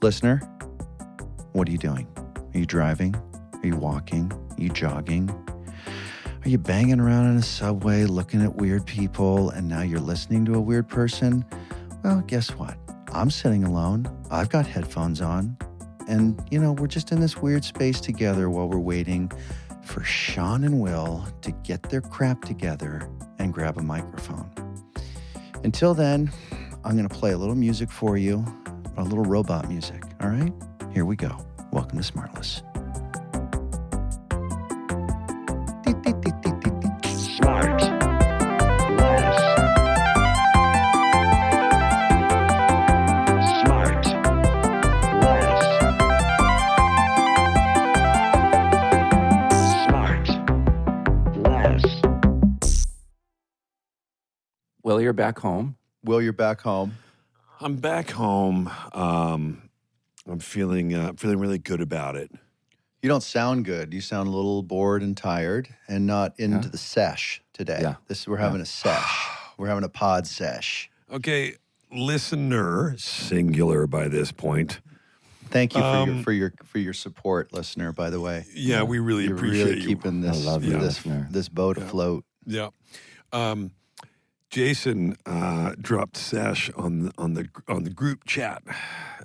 Listener, what are you doing? Are you driving? Are you walking? Are you jogging? Are you banging around in a subway looking at weird people and now you're listening to a weird person? Well, guess what? I'm sitting alone. I've got headphones on. And, we're just in this weird space together while we're waiting for Sean and Will to get their crap together and grab a microphone. Until then, I'm going to play a little music for you, a little robot music, all right? Here we go. Welcome to SmartLess. Will, you're back home. Will, you're back home. I'm back home. I'm feeling really good about it. You don't sound good. You sound a little bored and tired and not into the sesh today. Yeah. We're having a sesh. We're having a pod sesh. Okay, listener, singular by this point. Thank you for your support, listener, by the way. Yeah, we really appreciate really keeping this boat afloat. Yeah. Jason dropped sesh on the group chat,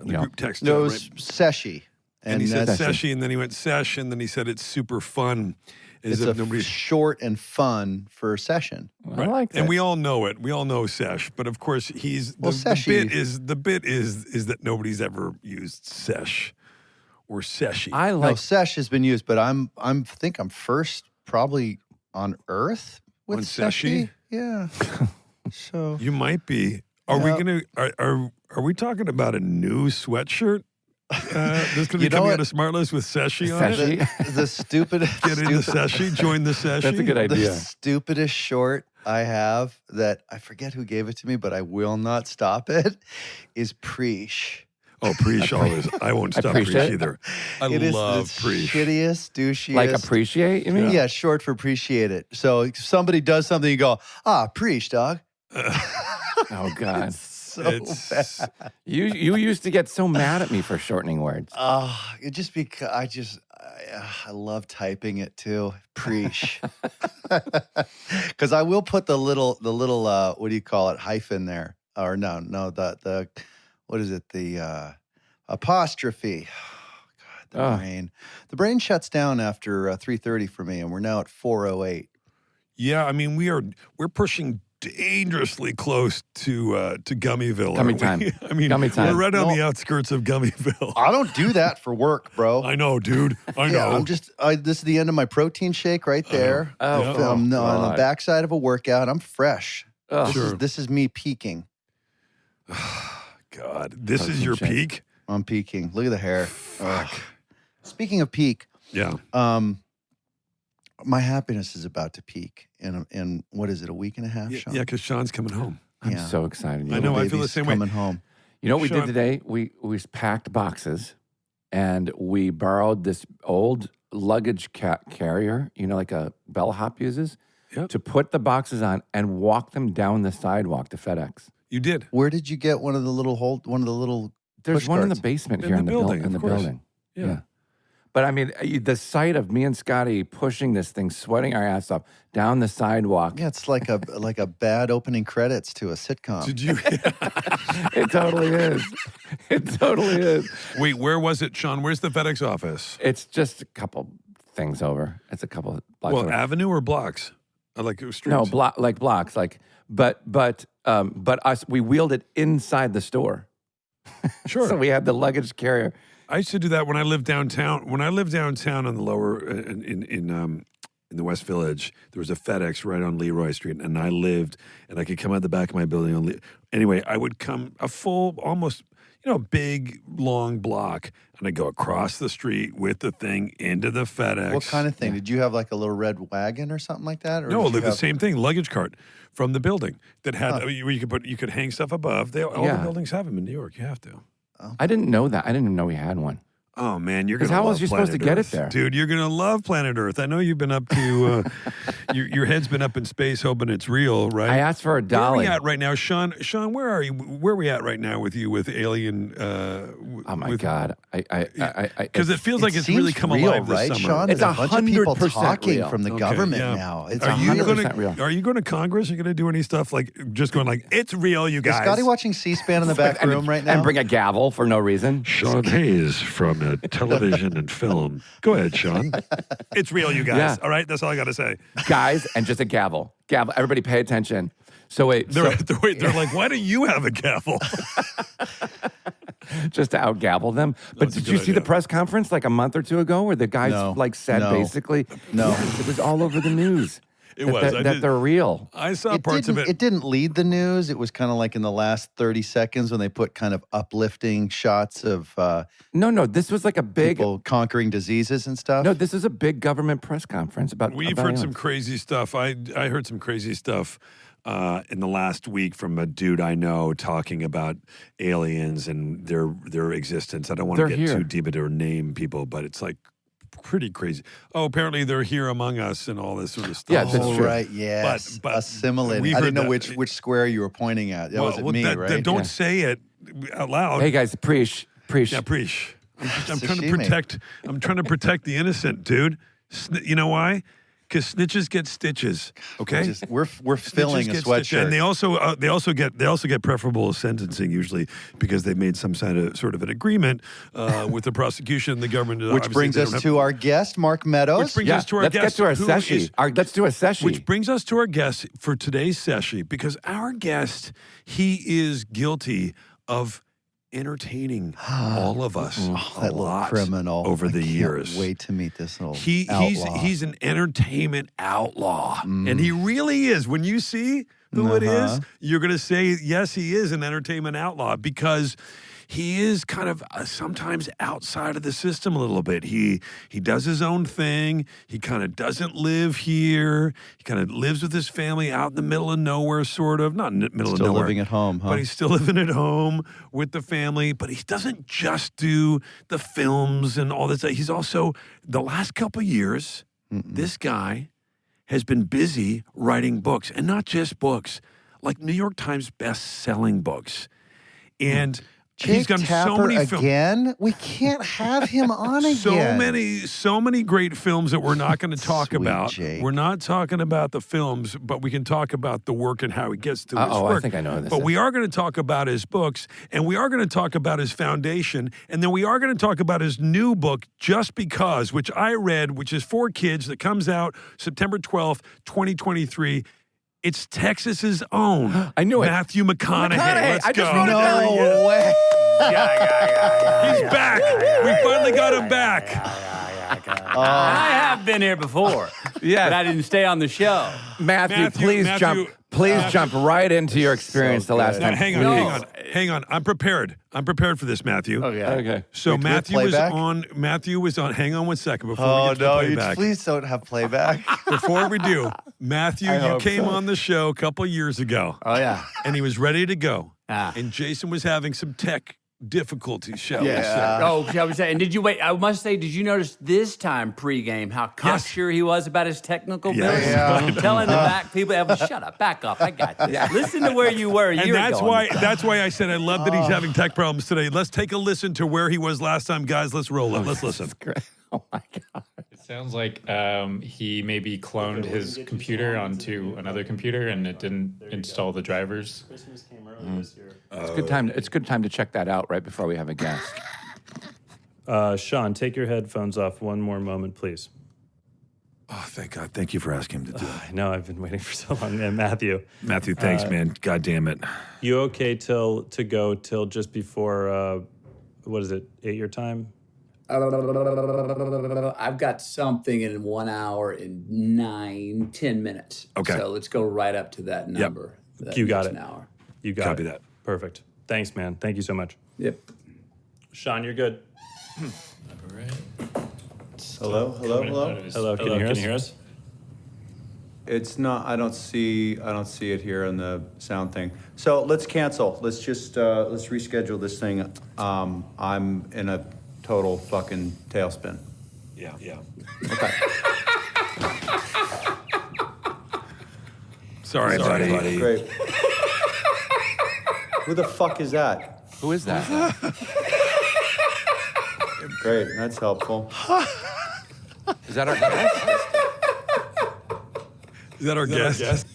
group text. No, it was seshy. And he said seshy, and then he went sesh, and then he said it's super fun. It's short and fun for session. Well, I like that. And we all know it. We all know sesh, but of course the bit is that nobody's ever used sesh or seshy. Sesh has been used, but I think I'm first probably on Earth with seshy. Yeah. So you might be. Are we talking about a new sweatshirt? That's going to be coming out of SmartLess with seshy on it. The stupidest. Get in the seshy. Join the seshy. That's a good idea. The stupidest short I have that I forget who gave it to me, but I will not stop it. Is preach. Oh, preach always. I won't stop preach either. I love preach. Shittiest, douchiest. Like appreciate, you mean? Yeah, short for appreciate it. So if somebody does something, you go, preach, dog. Oh, God. So bad. You used to get so mad at me for shortening words. It just because I love typing it too. Preach. Because I will put the little what do you call it, hyphen there. Or no, the what is it? The apostrophe. Oh, God, brain. The brain shuts down after 3:30 for me, and we're now at 4:08. Yeah, I mean we're pushing dangerously close to Gummyville. Gummy time. I mean, Gummy time. We're right on the outskirts of Gummyville. I don't do that for work, bro. I know, dude. I know. I'm just. This is the end of my protein shake right there. On the backside of a workout. I'm fresh. Oh. This is me peaking. God, this is your peak? I'm peaking. Look at the hair. Fuck. Speaking of peak. Yeah. My happiness is about to peak in what is it, a week and a half, Sean? Yeah, because Sean's coming home. I'm so excited. I know, I feel the same way. Coming home. You know what we did today? We packed boxes, and we borrowed this old luggage carrier, like a bellhop uses, to put the boxes on and walk them down the sidewalk to FedEx. You did. Where did you get one of the little There's one in the carts? basement here in the building. In the building. Yeah. But I mean, the sight of me and Scotty pushing this thing, sweating our ass off down the sidewalk. Yeah, it's like a bad opening credits to a sitcom. Did you? It totally is. It totally is. Wait, where was it, Sean? Where's the FedEx office? It's just a couple things over. It's a couple blocks over. Avenue or blocks? Like streets? No, blocks. But us, we wheeled it inside the store. Sure. So we had the luggage carrier. I used to do that when I lived downtown. When I lived downtown on the lower in the West Village, there was a FedEx right on Leroy Street, and I could come out the back of my building. Anyway, I would come a full, almost, big, long block, and I'd go across the street with the thing into the FedEx. What kind of thing? Did you have like a little red wagon or something like that? Or no, the same thing, luggage cart from the building that had where you could hang stuff above. All the buildings have them in New York. You have to. I didn't know that. I didn't even know we had one. Oh man, you're 'Cause gonna how love else are you supposed to Planet get it Earth. there? Dude, you're gonna love Planet Earth. I know you've been up to your head's been up in space hoping it's real, right? I asked for a Where are dolly. we at right now, Sean? Sean, where are you? Where are we at right now with you with Alien? Oh my God! Because it feels like it's seems really come real, alive this right, summer. Sean? It's There's a bunch of people 100% talking real. from the Okay, government yeah. now. It's Are you 100% real. Are you going to Congress? Are you going to do any stuff like just going like it's real, you Is guys? Scotty watching C-SPAN in the back room right now? And bring a gavel for no reason. Sean Hayes from television and film. Go ahead, Sean. It's real, you guys. Yeah. All right, that's all I got to say. Guys, and just a gavel. Gavel. Everybody pay attention. So wait, They're like, why do you have a gavel? just to out-gavel them. But That's a did you good see the idea. press conference like a month or two ago where the guys No. said No. basically, No. yes, it was all over the news. It that, was. That, I that did- they're real. I saw parts of it. It didn't lead the news. It was kind of like in the last 30 seconds when they put kind of uplifting shots of No, this was like a big. people conquering diseases and stuff. No, this is a big government press conference about. We've about heard some aliens. crazy stuff. I heard some crazy stuff in the last week from a dude I know talking about aliens and their existence. I don't want to They're get here. too deep into or name people, but it's like pretty crazy. Oh, apparently they're here among us and all this sort of stuff. Yeah, that's Oh, true. right. Yes. But assimilating. we've I didn't heard know that. which square you were pointing at. That wasn't me, right? Don't Yeah. say it out loud. Hey guys, preach. Yeah, preach. I'm trying to Sashimi. protect. I'm trying to protect the innocent, dude. You know why? Because snitches get stitches. Okay. We're filling a Snitches get stitches. sweatshirt. and they also get preferable sentencing usually because they've made some sort of an agreement with the prosecution and the government. Which Obviously, brings they us don't to our guest, Mark Meadows. Which brings Yeah, us to our let's guest. get to our who session. is- Let's do a session. Which brings us to our guest for today's session because our guest, he is guilty of entertaining all of us a that little lot criminal over the I can't years. Wait to meet this little He's outlaw. an entertainment outlaw, and he really is. When you see who it is, you're going to say, yes, he is an entertainment outlaw because he is kind of sometimes outside of the system a little bit. He does his own thing. He kind of doesn't live here. He kind of lives with his family out in the middle of nowhere, sort of. Not in the middle Still of nowhere. living at home, huh? But he's still living at home with the family. But he doesn't just do the films and all this. He's also, the last couple of years, this guy has been busy writing books. And not just books, like New York Times best-selling books. And he's Jake got Tapper so many films. again? We can't have him on again. So many great films that we're not going to talk Sweet about. Jake. We're not talking about the films, but we can talk about the work and how he gets to his Uh-oh, work. I think I know who this But is. we are going to talk about his books, and we are going to talk about his foundation, and then we are going to talk about his new book, Just Because, which I read, which is for kids, that comes out September 12th, 2023. It's Texas's own. I knew it. Matthew McConaughey. McConaughey. Let's I just go. wrote it down. There he is. No way. He's back. We finally got him back. I have been here before, Yes. but I didn't stay on the show. Matthew, please jump right into your experience the last Now, time. hang on. I'm prepared for this, Matthew. Okay. So Wait, do we have Matthew was on. Hang on one second before we Oh, get to no. the You playback. please don't have playback. Before we do, Matthew, you hope came so. on the show a couple of years ago, Oh, yeah. and he was ready to go. Ah. And Jason was having some tech difficulties, shall we say. Oh, shall we say? And did you wait? I must say, did you notice this time pregame how cocksure he was about his technical Yes. abilities? Telling the back people, shut up, back off, I got this. Listen to where you were a year And that's ago. why I said I love that he's having tech problems today. Let's take a listen to where he was last time, guys. Let's roll it. Let's listen. Oh my God. It sounds like he maybe cloned his computer onto another computer and it didn't install the drivers. Christmas came early this year. It's a good time to check that out right before we have a guest. Sean, take your headphones off one more moment, please. Oh, thank God. Thank you for asking him to do it. I know I've been waiting for so long. And Matthew, Matthew, thanks, man. God damn it. you okay to go till just before, what is it, 8 your time? I've got something in 1 hour and 10 minutes. Okay. So let's go right up to that number. That You got next it. Hour. You got Copy it. that. Perfect. Thanks, man. Thank you so much. Yep. Sean, you're good. Hello. Hello, can you hear us? It's not. I don't see it here on the sound thing. So let's cancel. Let's just let's reschedule this thing. I'm in a total fucking tailspin. Yeah. Okay. Sorry, buddy. Great. Who the fuck is that? Who is that? Great, that's helpful. Is that our guest? Is that our guest?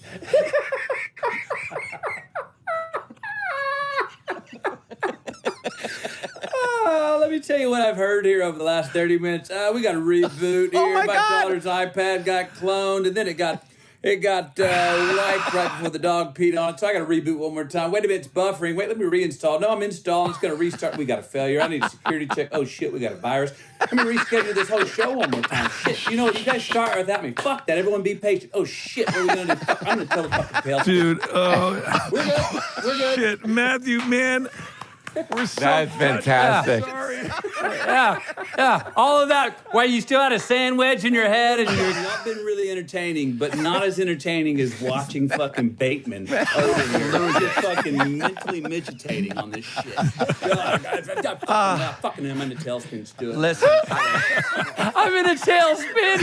Let me tell you what I've heard here over the last 30 minutes. We got a reboot here. my God. daughter's iPad got cloned, and then it got wiped right before the dog peed on it. So I got to reboot one more time. Wait a minute, it's buffering. Wait, let me reinstall. No, I'm installing. It's going to restart. We got a failure. I need a security check. Oh shit, we got a virus. Let me reschedule this whole show one more time. Shit, you know what? You guys start without me. Fuck that. Everyone be patient. Oh shit, what are we going to do? Fuck, I'm going to tell the fucking tale. Dude, We're good. We're good. shit, Matthew, man. We're so That's fantastic. sorry. Yeah, all of that. Why you still had a sand wedge in your head, and you've not been really entertaining, but not as entertaining as watching fucking Bateman over here. Just fucking mentally midgetating on this shit. Fucking him in the tailspin, Stuart. Listen, I'm in a tailspin.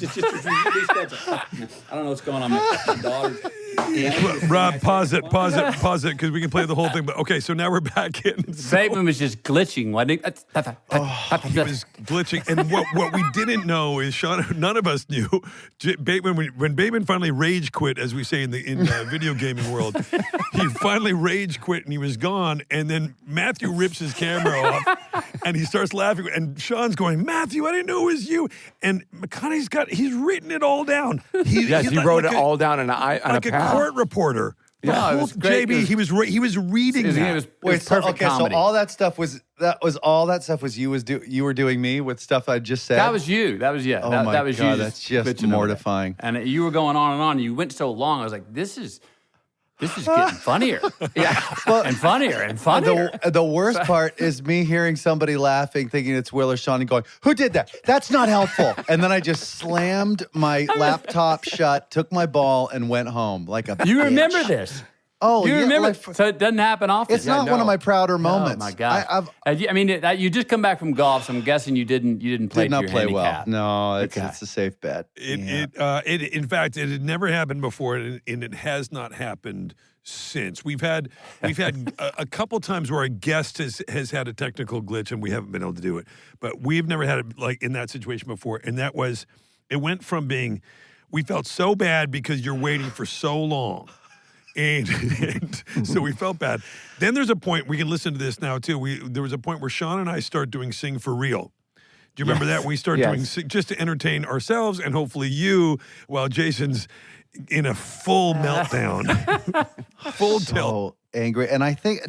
just reschedule. I don't know what's going on. My daughter. Rob, pause it, because we can play the whole thing. But okay, so now we're back in. Bateman was just glitching, wasn't he? He was glitching, and what we didn't know is Sean. None of us knew Bateman when Bateman finally rage quit, as we say in the video gaming world. He finally rage quit, and he was gone. And then Matthew rips his camera off, and he starts laughing. And Sean's going, "Matthew, I didn't know it was you." And he's written it all down. he wrote it all down on a pad. Court reporter. Yeah, it was great. JB, he was reading that. It was perfect comedy. So all that stuff was you were doing me with stuff I just said. That was you. That was Oh that my was God, you. that's just bitching over that. mortifying. And you were going on and on. You went so long. I was like, this is getting funnier. And funnier and funnier. The worst part is me hearing somebody laughing, thinking it's Will or Sean, and going, "Who did that? That's not helpful." And then I just slammed my laptop shut, took my ball, and went home like a You bitch. remember this? Oh, You yeah, remember? like, So it doesn't happen often. it's not one of my prouder moments. Oh my God! I've you just come back from golf, so I'm guessing you didn't play did to not your play well. handicap. No, it's Okay. a safe bet. In fact, it had never happened before, and it has not happened since. We've had a couple times where a guest has had a technical glitch, and we haven't been able to do it. But we've never had it like in that situation before, and it went from being, we felt so bad because you're waiting for so long. And so we felt bad. Then there's a point, we can listen to this now too. There was a point where Sean and I start doing Sing for Real. Do you remember that? We start doing Sing just to entertain ourselves and hopefully you, while Jason's in a full meltdown. Full tilt. So angry. And I think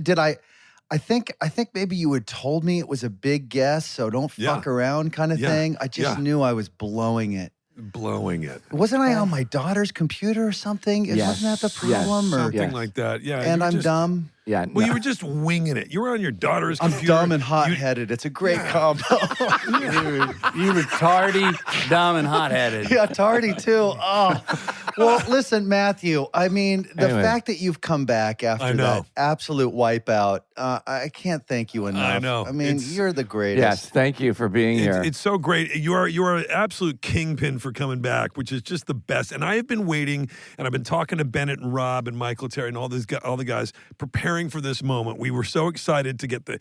maybe you had told me it was a big guess, so don't fuck around kind of thing. I just knew I was blowing it. Wasn't I on my daughter's computer or something? Yes. Wasn't that the problem? Or Something like that. Yeah. and you I'm dumb. Yeah. Well, you were just winging it. You were on your daughter's I'm computer. dumb and hot-headed. It's a great combo. You were tardy, dumb, and hot-headed. Yeah, tardy too. Oh, well, listen, Matthew. I mean, the fact that you've come back after that absolute wipeout, I can't thank you enough. I know. I mean, you're the greatest. Yes, thank you for being here. It's so great. You are an absolute kingpin for coming back, which is just the best. And I have been waiting, and I've been talking to Bennett and Rob and Michael Terry and all the guys preparing for this moment. We were so excited to get the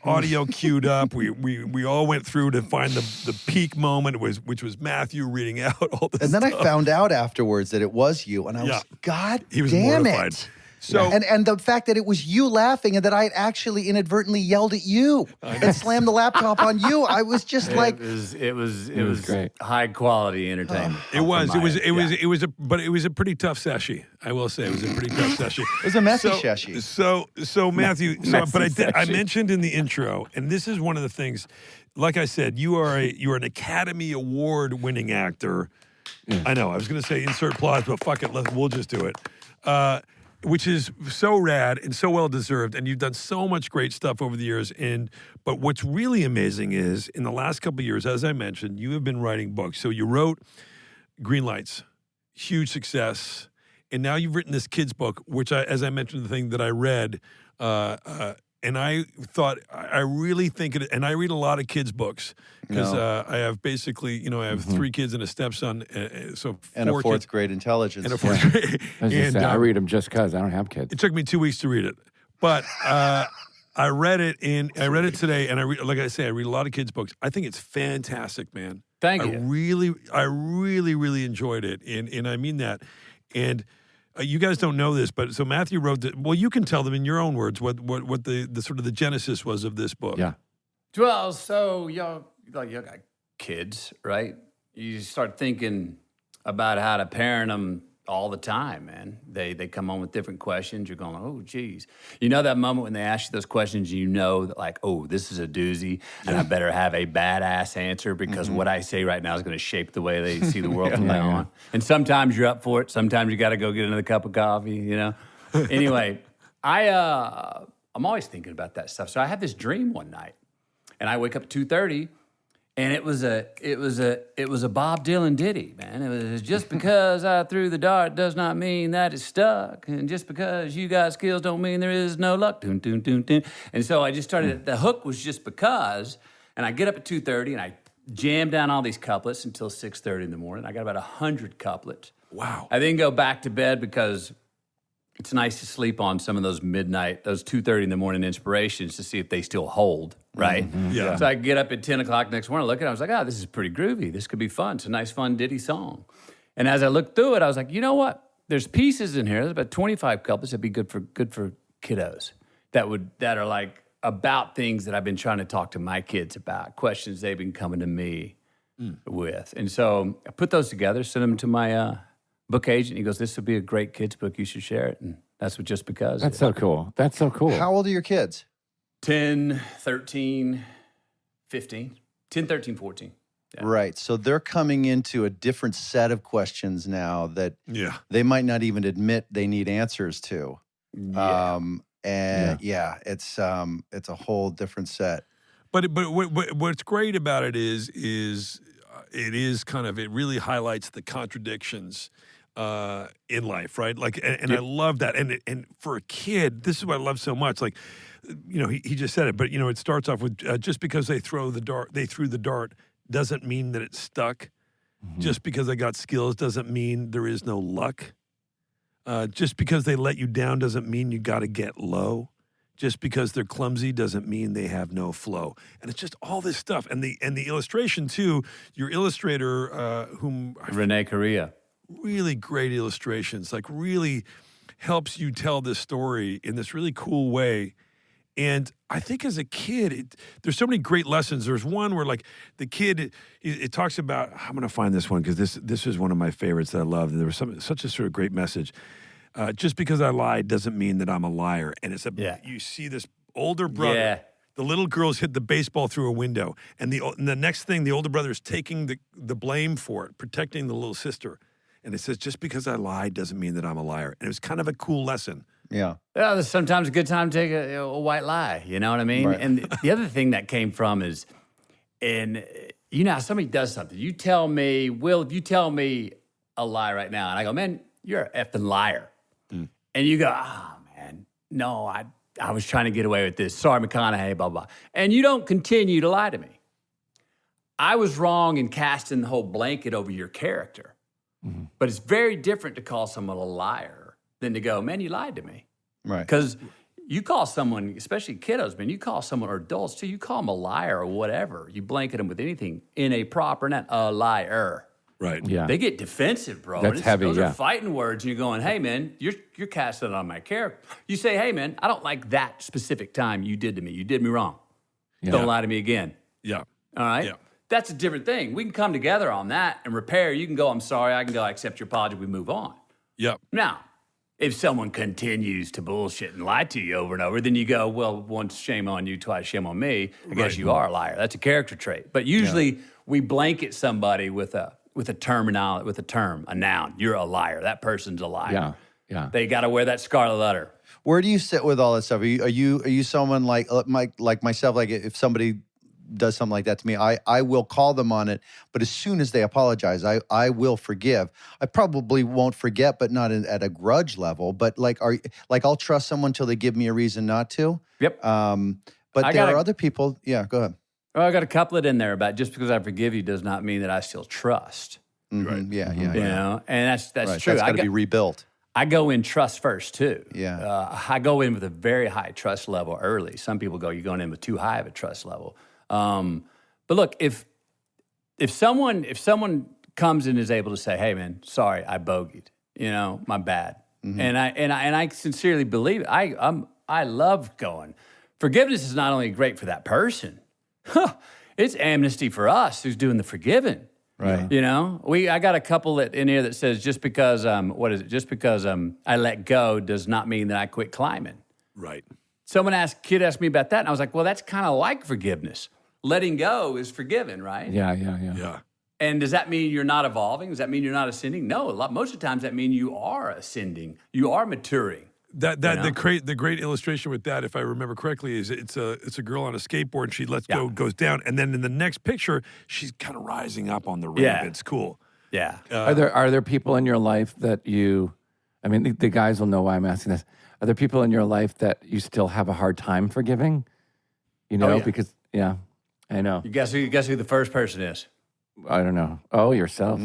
audio queued up. We all went through to find the peak moment, which was Matthew reading out all this. And then stuff. I found out afterwards that it was you, and I was, God He was damn mortified. it. So and the fact that it was you laughing and that I had actually inadvertently yelled at you and slammed the laptop on you, I was just like, It was great. high quality entertainment. It was a pretty tough session. I will say it was a pretty tough session. it was a messy session. So Matthew, I mentioned in the intro, and this is one of the things. Like I said, you're an Academy Award winning actor. Yeah. I know. I was going to say insert applause, but fuck it, we'll just do it. Which is so rad and so well deserved, and you've done so much great stuff over the years. But what's really amazing is in the last couple of years, as I mentioned, you have been writing books. So you wrote Green Lights, huge success, and now you've written this kids book, which as I mentioned, the thing that I read, and I thought, I really think it, and I read a lot of kids' books because I have basically, I have 3 kids and a stepson, so 4 And a 4th kids, grade intelligence. and a 4th grade. I read them just because I don't have kids. It took me 2 weeks to read it, but I read it today, and like I say, I read a lot of kids' books. I think it's fantastic, man. Thank you. I really enjoyed it, and I mean that. And you guys don't know this, but so Matthew wrote that. Well, you can tell them in your own words what the sort of the genesis was of this book. Yeah. Well, so y'all got kids, right? You start thinking about how to parent them all the time, man. They come on with different questions. You're going, oh, geez. You know that moment when they ask you those questions, you know that like, oh, this is a doozy, and I better have a badass answer because what I say right now is going to shape the way they see the world from now on. And sometimes you're up for it. Sometimes you got to go get another cup of coffee, Anyway, I'm always thinking about that stuff. So I had this dream one night, and I wake up at 2:30. And it was a Bob Dylan ditty, man. It was just because I threw the dart does not mean that it's stuck, and just because you got skills don't mean there is no luck. Dun, dun, dun, dun. And so I just started. The hook was just because, and I get up at 2:30 and I jam down all these couplets until 6:30 in the morning. I got about 100 couplets. Wow. I then go back to bed because it's nice to sleep on some of those midnight, those 2:30 in the morning inspirations to see if they still hold, right? Yeah. So I get up at 10 o'clock next morning, look at it, I was like, this is pretty groovy. This could be fun. It's a nice, fun ditty song. And as I looked through it, I was like, you know what? There's pieces in here. There's about 25 couplets that'd be good for kiddos that are like about things that I've been trying to talk to my kids about, questions they've been coming to me with. And so I put those together, sent them to my book agent. He goes, this would be a great kids book. You should share it. And that's what Just Because. That's so cool. That's so cool. How old are your kids? 10, 13, 15. 10, 13, 14. Yeah. Right. So they're coming into a different set of questions now that they might not even admit they need answers to. Yeah. It's a whole different set. But what's great about it is it really highlights the contradictions in life, right? Like, and I love that. And for a kid, this is what I love so much. Like, he just said it, but it starts off with just because they threw the dart doesn't mean that it's stuck. Mm-hmm. Just because they got skills doesn't mean there is no luck. Just because they let you down doesn't mean you got to get low. Just because they're clumsy doesn't mean they have no flow. And it's just all this stuff. And the illustration too, your illustrator, Renee Correa. Really great illustrations, like really helps you tell this story in this really cool way. And I think as a kid, there's so many great lessons. There's one where like the kid, it talks about, I'm going to find this one because this is one of my favorites that I love. There was such a sort of great message. Just because I lied doesn't mean that I'm a liar. And you see this older brother. Yeah. The little girl's hit the baseball through a window. And the next thing, the older brother is taking the blame for it, protecting the little sister. And it says, just because I lied doesn't mean that I'm a liar. And it was kind of a cool lesson. Yeah. Well, there's sometimes a good time to take a white lie. You know what I mean? Right. And the other thing that came from is, how somebody does something. You tell me, Will, if you tell me a lie right now, and I go, man, you're an effing liar. Mm. And you go, man, no, I was trying to get away with this. Sorry, McConaughey, blah, blah. And you don't continue to lie to me. I was wrong in casting the whole blanket over your character. Mm-hmm. But it's very different to call someone a liar than to go, man, you lied to me. Right. Because you call someone, especially kiddos, man, you call someone, or adults too, you call them a liar or whatever. You blanket them with anything in a proper, not a liar. Right. Yeah. They get defensive, bro. That's heavy, Those yeah. are fighting words. And you're going, hey, man, you're casting it on my character. You say, hey, man, I don't like that specific time you did to me. You did me wrong. Yeah. Don't lie to me again. Yeah. All right? Yeah. That's a different thing. We can come together on that and repair. You can go, I'm sorry. I can go, I accept your apology. We move on. Yep. Now, if someone continues to bullshit and lie to you over and over, then you go, well, once shame on you, twice shame on me. I guess you are a liar. That's a character trait. But usually we blanket somebody with a terminology, with a term, a noun. You're a liar. That person's a liar. Yeah. Yeah. They got to wear that scarlet letter. Where do you sit with all that stuff? Are you someone like myself? Like if somebody does something like that to me, I will call them on it. But as soon as they apologize, I will forgive. I probably won't forget, but not at a grudge level. But I'll trust someone till they give me a reason not to. Yep. But there are other people. Yeah, go ahead. Well, I got a couplet in there about just because I forgive you does not mean that I still trust. Mm-hmm. Right. Yeah. You know, and that's Right. true. That's got to be rebuilt. I go in trust first too. Yeah. I go in with a very high trust level early. Some people go, you're going in with too high of a trust level. But look, if someone comes and is able to say, "Hey, man, sorry, I bogeyed. You know, my bad," and I sincerely believe it. I love going. Forgiveness is not only great for that person, it's amnesty for us who's doing the forgiving. Right. You know, I got a couple in here that says just because Just because I let go does not mean that I quit climbing. Right. Kid asked me about that, and I was like, well, that's kind of like forgiveness. Letting go is forgiven, right? Yeah. And does that mean you're not evolving? Does that mean you're not ascending? No, most of the times that means you are ascending. You are maturing. The great illustration with that, if I remember correctly, is it's a girl on a skateboard and she lets go, goes down, and then in the next picture she's kind of rising up on the ramp. Yeah. It's cool. Yeah. Are there people in your life that you? I mean, the guys will know why I'm asking this. Are there people in your life that you still have a hard time forgiving? You know, because I know. You guess who the first person is? I don't know. Oh, yourself.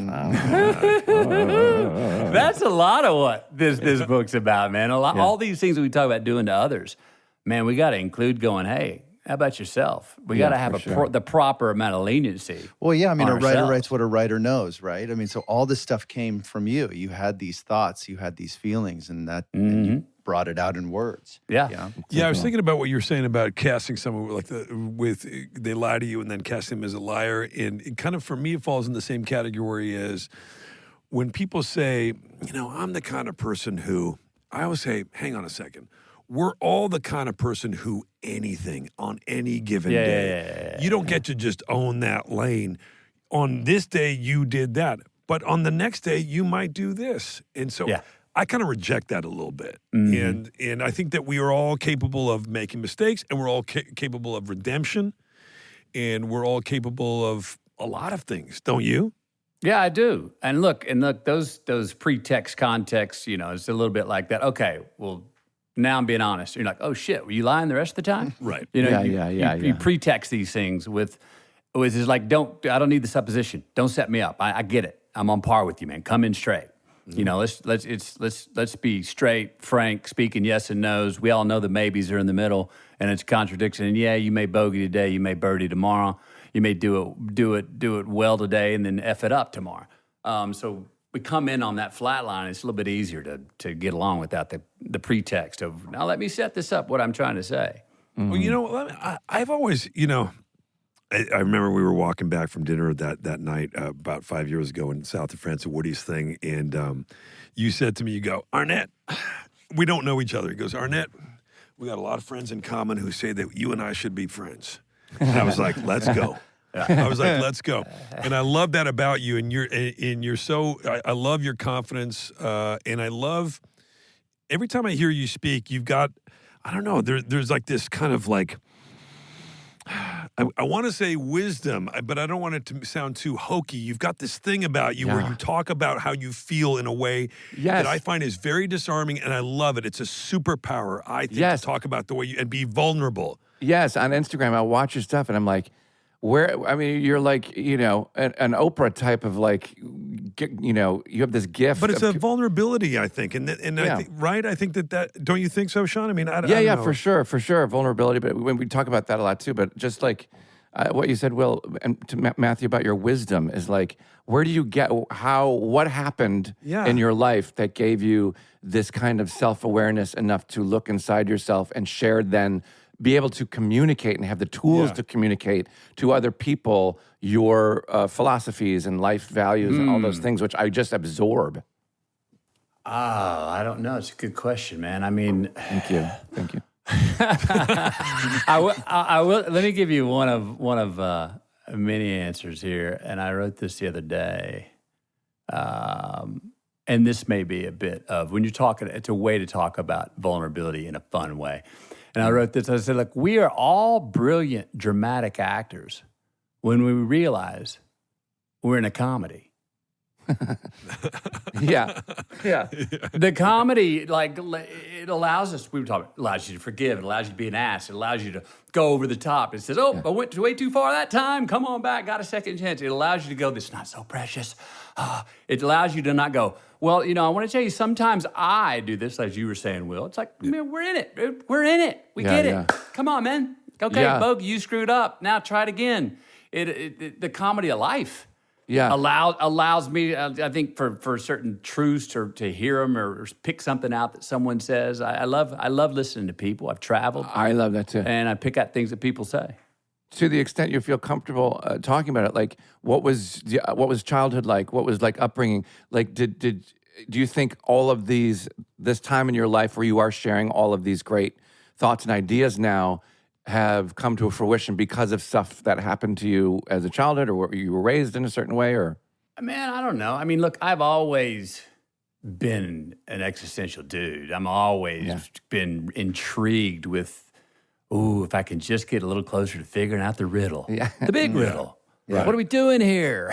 That's a lot of what this book's about, man. All these things that we talk about doing to others, man. We got to include going, hey, how about yourself? We got to have the proper amount of leniency. Well, yeah. I mean, a writer ourselves. writes what a writer knows, right? I mean, so all this stuff came from you. You had these thoughts, you had these feelings, and and you brought it out in words. Yeah. Yeah, I was thinking about what you were saying about casting someone with they lie to you and then casting them as a liar, and it kind of for me it falls in the same category as when people say, you know, I'm the kind of person who I always say, hang on a second. We're all the kind of person who anything on any given day. You don't get to just own that lane. On this day, you did that. But on the next day, you might do this. And so I kind of reject that a little bit. And I think that we are all capable of making mistakes, and we're all capable of redemption, and we're all capable of a lot of things, don't you? Yeah, I do. And look, those pretext contexts, you know, it's a little bit like that. Okay, well, now I'm being honest. You're like, oh shit, were you lying the rest of the time? Right. You know, Yeah. You pretext these things with is like, I don't need the supposition. Don't set me up. I get it. I'm on par with you, man. Come in straight. You know, let's be straight, frank, speaking yes and no's. We all know the maybes are in the middle, and it's contradiction. And yeah, you may bogey today, you may birdie tomorrow, you may do it well today, and then F it up tomorrow. So we come in on that flat line. It's a little bit easier to get along without the pretext of now. Let me set this up. What I'm trying to say. Well, you know, I've always, you know. I remember we were walking back from dinner that night about 5 years ago in south of France at Woody's thing, and you said to me, you go, Arnett, we don't know each other. He goes, Arnett, we got a lot of friends in common who say that you and I should be friends. And I was like, let's go. I was like, let's go. And I love that about you, and you're so, I love your confidence, and I love, every time I hear you speak, you've got, I don't know, there's like this kind of like, I want to say wisdom, but I don't want it to sound too hokey. You've got this thing about you where you talk about how you feel in a way that I find is very disarming, and I love it. It's a superpower, I think, to talk about the way you, and be vulnerable. Yes, on Instagram, I watch your stuff, and I'm like, you're like, you know, an Oprah type of like, you know, you have this gift. But it's a vulnerability, I think. And I think, right? I think that, don't you think so, Sean? I mean, I don't know. For sure. Vulnerability. But when we talk about that a lot too, but just like what you said, Will, and to Matthew about your wisdom is like, where do you get, what happened in your life that gave you this kind of self-awareness enough to look inside yourself and share then, be able to communicate and have the tools to communicate to other people your philosophies and life values and all those things, which I just absorb? I don't know. It's a good question, man. I mean, Thank you. I will. Let me give you one of many answers here, and I wrote this the other day. And this may be a bit of when you're talking. It's a way to talk about vulnerability in a fun way. And I wrote this. I said, look, we are all brilliant dramatic actors when we realize we're in a comedy. Yeah. The comedy, like, it allows us, we were talking, it allows you to forgive, it allows you to be an ass, it allows you to go over the top. It says, I went way too far that time, come on back, got a second chance. It allows you to go, this is not so precious. It allows you to not go, well, I want to tell you, sometimes I do this, as you were saying, Will. It's like, man, we're in it, dude. We're in it. We get it. Come on, man. Okay, Bogey, you screwed up. Now try it again. The comedy of life. Allows me, I think, for certain truths to hear them or pick something out that someone says. I love listening to people. I've traveled. I love that too. And I pick out things that people say. To the extent you feel comfortable talking about it, like what was childhood like? What was like upbringing? Like do you think all of this time in your life where you are sharing all of these great thoughts and ideas now have come to fruition because of stuff that happened to you as a childhood, or you were raised in a certain way, or? Man, I don't know. I mean, look, I've always been an existential dude. I'm always been intrigued with, if I can just get a little closer to figuring out the riddle, the big riddle. Right. What are we doing here?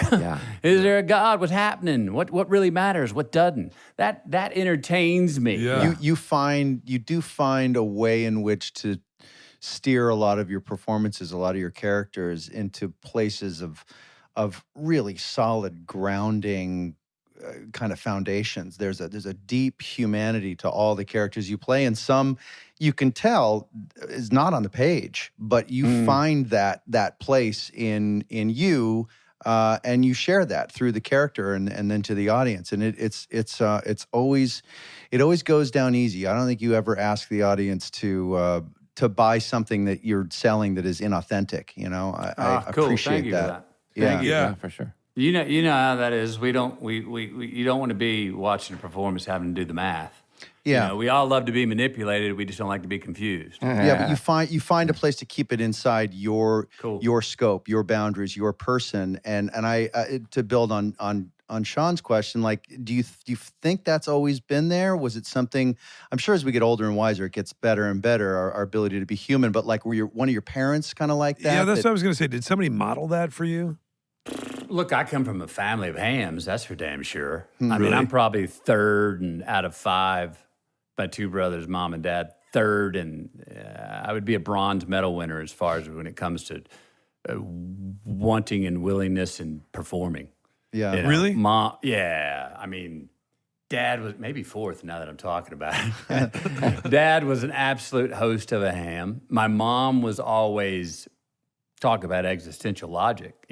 Is there a God? What's happening? What really matters? What doesn't? That entertains me. Yeah. You do find a way in which to steer a lot of your performances, a lot of your characters into places of really solid grounding kind of foundations. There's a deep humanity to all the characters you play, and some you can tell is not on the page, but you find that place in you, and you share that through the character and then to the audience, and it always goes down easy. I don't think you ever ask the audience to buy something that you're selling that is inauthentic. I cool. appreciate Thank you that. for that. Yeah. Yeah, for sure. You know how that is. You don't want to be watching a performance having to do the math. Yeah. We all love to be manipulated. We just don't like to be confused. Yeah, but you find a place to keep it inside your scope, your boundaries, your person. And I to build on Sean's question, like, do you think that's always been there? Was it something? I'm sure as we get older and wiser, it gets better and better, our ability to be human. But like, were one of your parents kind of like that? Yeah, that's what I was going to say. Did somebody model that for you? Look, I come from a family of hams. That's for damn sure. I Really? mean, I'm probably third and out of five. My two brothers, mom and dad, third, and I would be a bronze medal winner as far as when it comes to wanting and willingness and performing. Yeah. Really? Mom, yeah. I mean, Dad was maybe fourth now that I'm talking about it. Dad was an absolute host of a ham. My mom was always talk about existential logic,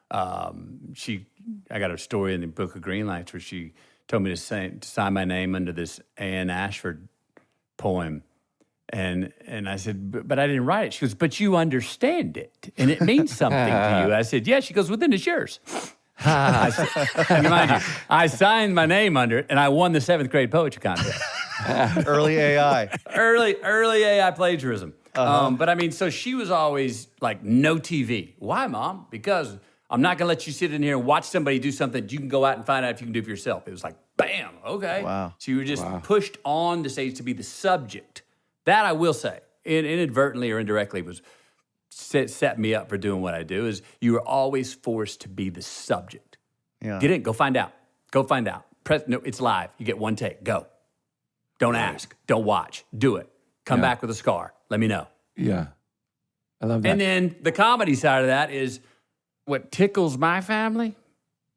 I got a story in the Book of Green Lights where she told me to sign my name under this Anne Ashford poem. And I said, but I didn't write it. She goes, but you understand it, and it means something to you. I said, yeah. She goes, well, then it's yours. Mind you, I signed my name under it, and I won the 7th grade poetry contest. Early AI. Early AI plagiarism. But I mean, so she was always like, no TV. Why, Mom? Because I'm not going to let you sit in here and watch somebody do something that you can go out and find out if you can do for yourself. It was like, bam, okay. Wow. So you were just pushed on the stage to be the subject. That I will say, inadvertently or indirectly, was set me up for doing what I do, is you were always forced to be the subject. Yeah. Get in, go find out. No, it's live. You get one take, go. Don't ask, don't watch, do it. Come back with a scar, let me know. Yeah. I love that. And then the comedy side of that is what tickles my family,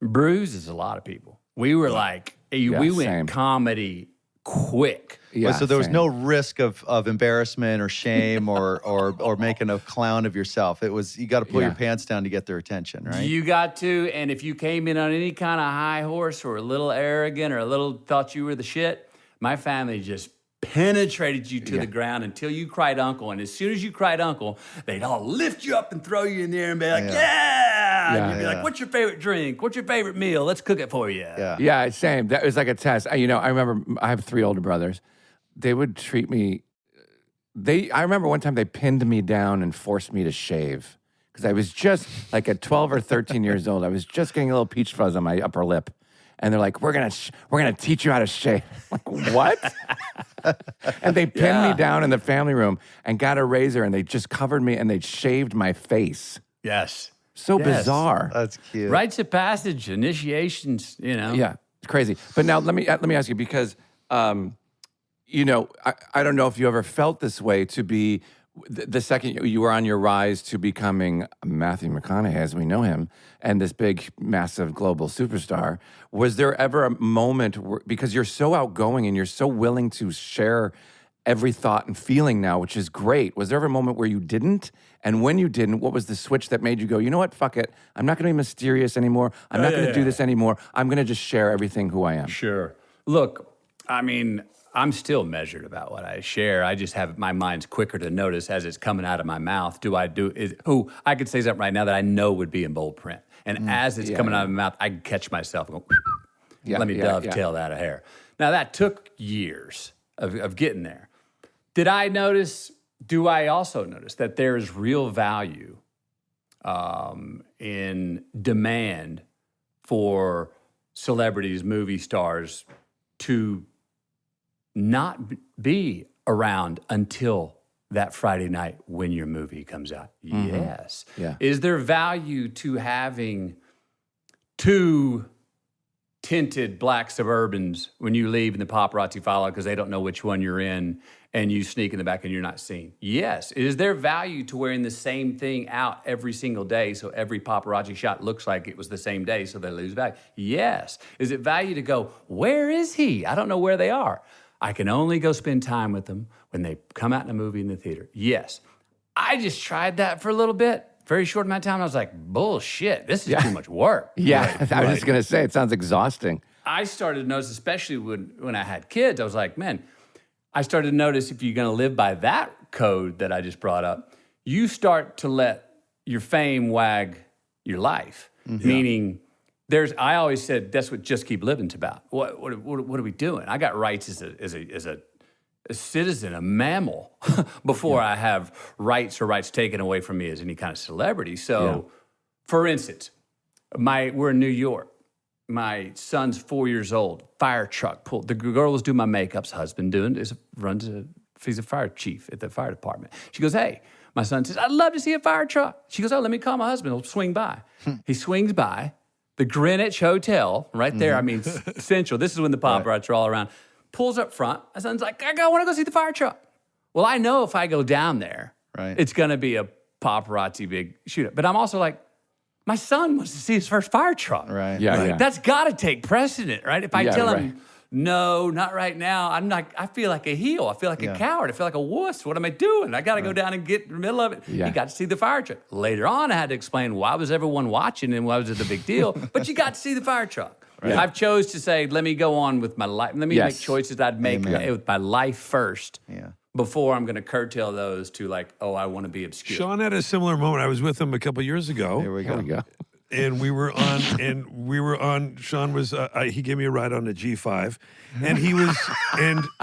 bruises a lot of people. We were like, we went same. Comedy quick. Yeah, So there was same. no risk of embarrassment or shame or making a clown of yourself. It was, you got to pull your pants down to get their attention, right? You got to, and if you came in on any kind of high horse or a little arrogant or a little thought you were the shit, my family just penetrated you to the ground until you cried uncle. And as soon as you cried uncle, they'd all lift you up and throw you in there and be like, And you'd be like, what's your favorite drink? What's your favorite meal? Let's cook it for you. Yeah, same. That was like a test. I remember I have 3 older brothers. They would treat me. I remember one time they pinned me down and forced me to shave because I was just like at 12 or 13 years old. I was just getting a little peach fuzz on my upper lip, and they're like, "We're gonna teach you how to shave." I'm like, what? And they pinned me down in the family room and got a razor and they just covered me and they shaved my face. Yes. So Yes. bizarre. That's cute. Rites of passage, initiations, you know. Yeah, it's crazy. But now let me ask you because, you know, I don't know if you ever felt this way to be the second you were on your rise to becoming Matthew McConaughey as we know him and this big, massive global superstar. Was there ever a moment where, because you're so outgoing and you're so willing to share every thought and feeling now, which is great. Was there ever a moment where you didn't? And when you didn't, what was the switch that made you go, you know what, fuck it. I'm not going to be mysterious anymore. I'm not going to do this anymore. I'm going to just share everything who I am. Sure. Look, I mean, I'm still measured about what I share. I just have my mind's quicker to notice as it's coming out of my mouth. I could say something right now that I know would be in bold print. And as it's coming out of my mouth, I can catch myself and go, let me dovetail that a hair. Now, that took years of getting there. Did I notice? Do I also notice that there is real value in demand for celebrities, movie stars to not be around until that Friday night when your movie comes out? Yes. Yeah. Is there value to having two tinted black Suburbans when you leave and the paparazzi follow because they don't know which one you're in and you sneak in the back and you're not seen? Yes. Is there value to wearing the same thing out every single day so every paparazzi shot looks like it was the same day so they lose value? Yes. Is it value to go, where is he? I don't know where they are. I can only go spend time with them when they come out in a movie in the theater. Yes. I just tried that for a little bit. Very short amount of time. I was like, bullshit, this is too much work. Yeah, I was just going to say, it sounds exhausting. I started to notice, especially when I had kids, I was like, man, I started to notice if you're going to live by that code that I just brought up, you start to let your fame wag your life. Meaning, I always said that's what Just Keep Living's about. What are we doing? I got rights as a citizen, a mammal, before I have rights taken away from me as any kind of celebrity. So, for instance, we're in New York. My son's 4 years old. Fire truck pulled. The girl was doing my makeup's husband he's a fire chief at the fire department. She goes, hey, my son says, I'd love to see a fire truck. She goes, oh, let me call my husband. He'll swing by. He swings by. The Greenwich Hotel, right there. I mean, central. This is when the paparazzi are all around. Pulls up front. My son's like, I want to go see the fire truck. Well, I know if I go down there, it's going to be a paparazzi big shootout. But I'm also like, my son wants to see his first fire truck. Right. Yeah. That's got to take precedent, right? If I tell him, no, not right now, I feel like a heel. I feel like a coward. I feel like a wuss. What am I doing? I got to go down and get in the middle of it. Yeah. You got to see the fire truck. Later on, I had to explain why was everyone watching and why was it the big deal. But you got to see the fire truck. Right. I've chose to say, let me go on with my life. Let me make choices I'd make with my life first. Yeah. Before I'm going to curtail those to like, oh, I want to be obscure. Sean had a similar moment. I was with him a couple years ago. Here we go. And we were on, Sean was, he gave me a ride on a G5 and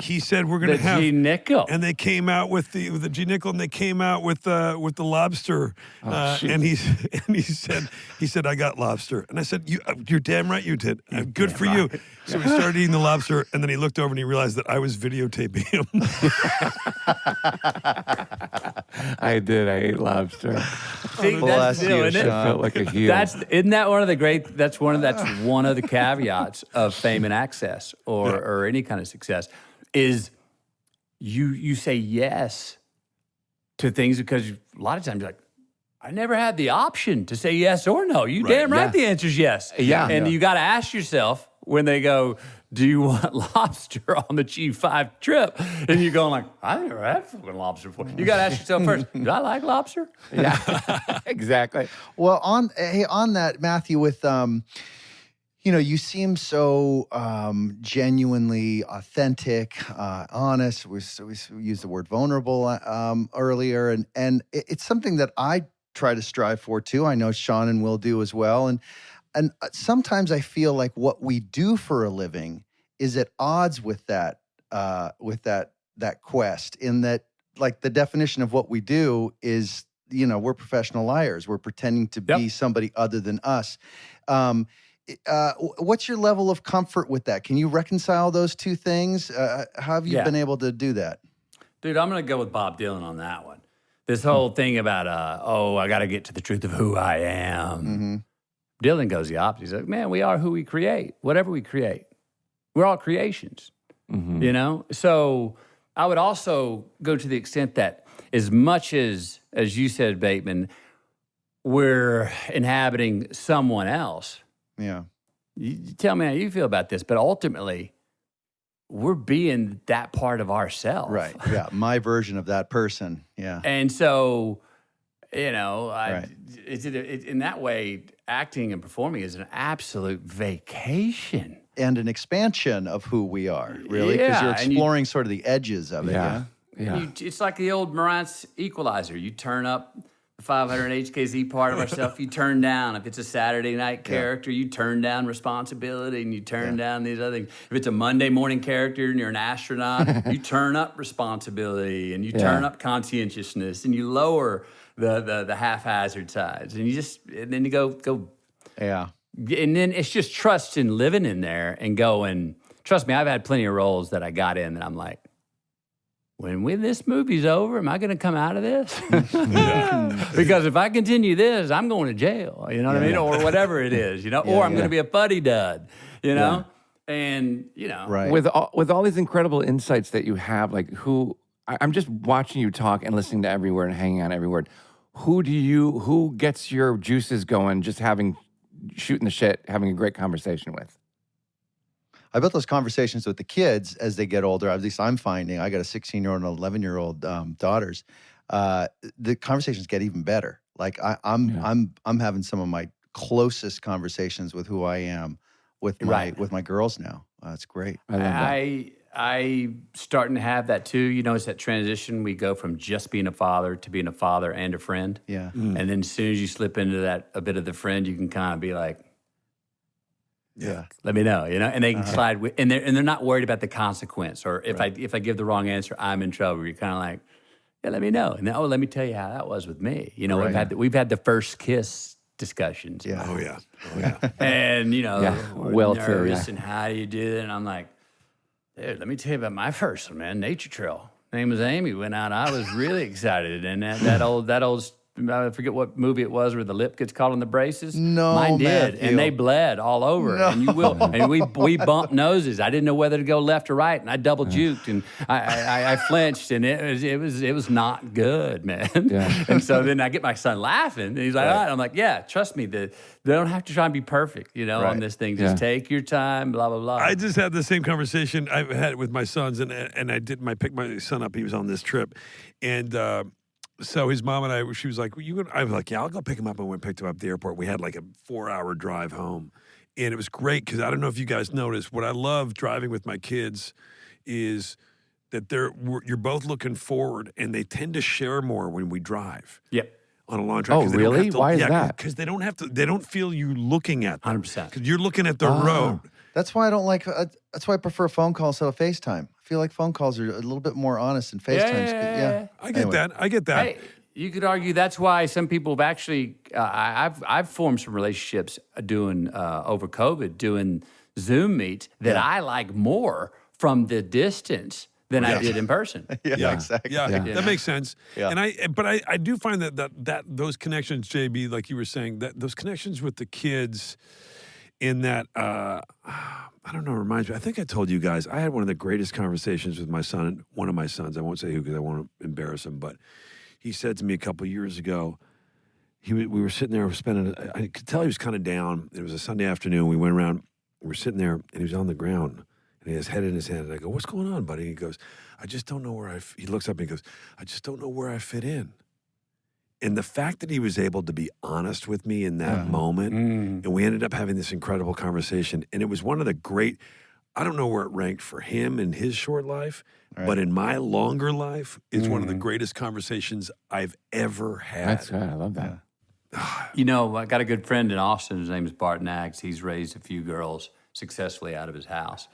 he said, we're going to have. The G-Nickel. And they came out with the G-Nickel and they came out with the lobster. And he said, I got lobster. And I said, you're damn right you did. Good for you. So we started eating the lobster and then he looked over and he realized that I was videotaping him. I did. I ate lobster. See, that's the deal, isn't it? I felt like a heel. Isn't that one of the great? That's one of the caveats of fame and access, or any kind of success, is you say yes to things because a lot of times you're like, I never had the option to say yes or no. You damn right the answer is yes. Yeah. And you got to ask yourself when they go, do you want lobster on the G5 trip? And you're going like, I never had fucking lobster before. You got to ask yourself first, do I like lobster? Yeah, exactly. Well, on that, Matthew, with you seem so genuinely authentic, honest. We used the word vulnerable earlier, and it's something that I try to strive for too. I know Sean and Will do as well, and sometimes I feel like what we do for a living is at odds with that quest. In that, like, the definition of what we do is, we're professional liars. We're pretending to be somebody other than us. what's your level of comfort with that? Can you reconcile those two things? How have you been able to do that? Dude, I'm going to go with Bob Dylan on that one. This whole thing about, I got to get to the truth of who I am. Mm-hmm. Dylan goes the opposite. He's like, man, we are who we create, whatever we create. We're all creations, you know? So I would also go to the extent that as much as you said, Bateman, we're inhabiting someone else. Yeah. You tell me how you feel about this, but ultimately, we're being that part of ourselves. Right. Yeah. My version of that person. Yeah. And so, you know, Right. in that way, acting and performing is an absolute vacation. And an expansion of who we are, really, because Yeah, you're and exploring sort of the edges of it. Yeah. Yeah. It's like the old Marantz equalizer. You turn up the 500 HKZ part of ourselves, you turn down. If it's a Saturday night character, you turn down responsibility and you turn down these other things. If it's a Monday morning character and you're an astronaut, you turn up responsibility and you turn up conscientiousness and you lower the haphazard sides. And then you go. Yeah. And then it's just trust in living in there and going, trust me, I've had plenty of roles that I got in that I'm like, when this movie's over, am I going to come out of this? Because if I continue this, I'm going to jail, you know what I mean? Or whatever it is, you know, or I'm going to be a fuddy-dud, you know? And, you know. Right. With all these incredible insights that you have, like I'm just watching you talk and listening to every word and hanging on every word. Who gets your juices going just shooting the shit, having a great conversation with? I bet those conversations with the kids as they get older, at least I'm finding, I got a 16-year-old and an 11-year-old daughters, the conversations get even better. Like I'm having some of my closest conversations with who I am with my girls now. It's great. I love that. I starting to have that too. You know, it's that transition. We go from just being a father to being a father and a friend. Yeah. And then as soon as you slip into that, a bit of the friend, you can kind of be like, Yeah. let me know, you know, and they can slide with, and they're not worried about the consequence, or if I give the wrong answer, I'm in trouble. You're kind of like, yeah, let me know, and then, let me tell you how that was with me. You know, we've had the first kiss discussions. Yeah. Oh yeah. And you know, we're Well, too, nervous, and how do you do it? And I'm like, dude, let me tell you about my first one, man. Nature Trail. Name was Amy. Went out. I was really excited, and that old. I forget what movie it was where the lip gets caught in the braces. No, mine did, Matthew. and they bled all over. No. And you will, and we bumped noses. I didn't know whether to go left or right, and I double juked, and I flinched, and it was not good, man. Yeah. And so then I get my son laughing, and he's like, all right. I'm like, yeah, trust me, they don't have to try and be perfect, you know, on this thing. Just take your time, blah blah blah. I just had the same conversation I've had with my sons, and I picked my son up. He was on this trip, and so his mom and she was like, I was like, yeah, I'll go pick him up. And we picked him up at the airport. We had like a 4-hour drive home, and it was great because I don't know if you guys noticed. What I love driving with my kids is that you're both looking forward, and they tend to share more when we drive. Yep. On a long drive. Oh, really? Why is that? Because they don't have to. They don't feel you looking at them. 100%. Because you're looking at the road. That's why I don't like. That's why I prefer phone calls instead of FaceTime. I feel like phone calls are a little bit more honest than FaceTime's. Yeah. I get that. I get that. Hey, you could argue that's why some people have actually. I've formed some relationships doing over COVID, doing Zoom meets that I like more from the distance than I did in person. Yeah, exactly. Yeah, that makes sense. Yeah. And but I do find that those connections, JB, like you were saying, that those connections with the kids, in that I don't know, reminds me. I think I told you guys I had one of the greatest conversations with my son. One of my sons. I won't say who because I won't embarrass him. But he said to me a couple of years ago, we were sitting there, I could tell he was kind of down. It was a Sunday afternoon. We went around. We were sitting there, and he was on the ground. And he has his head in his hand. And I go, what's going on, buddy? And he goes, I just don't know where he looks up and he goes, I just don't know where I fit in. And the fact that he was able to be honest with me in that moment, and we ended up having this incredible conversation. And it was one of the great, I don't know where it ranked for him in his short life, but in my longer life, it's one of the greatest conversations I've ever had. That's good. I love that. You know, I got a good friend in Austin. His name is Bart Nags. He's raised a few girls successfully out of his house.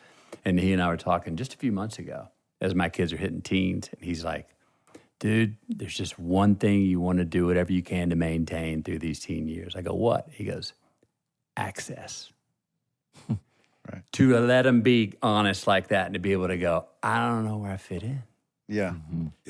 And he and I were talking just a few months ago as my kids are hitting teens. And he's like, dude, there's just one thing you want to do whatever you can to maintain through these teen years. I go, what? He goes, access. To let them be honest like that and to be able to go, I don't know where I fit in. Yeah.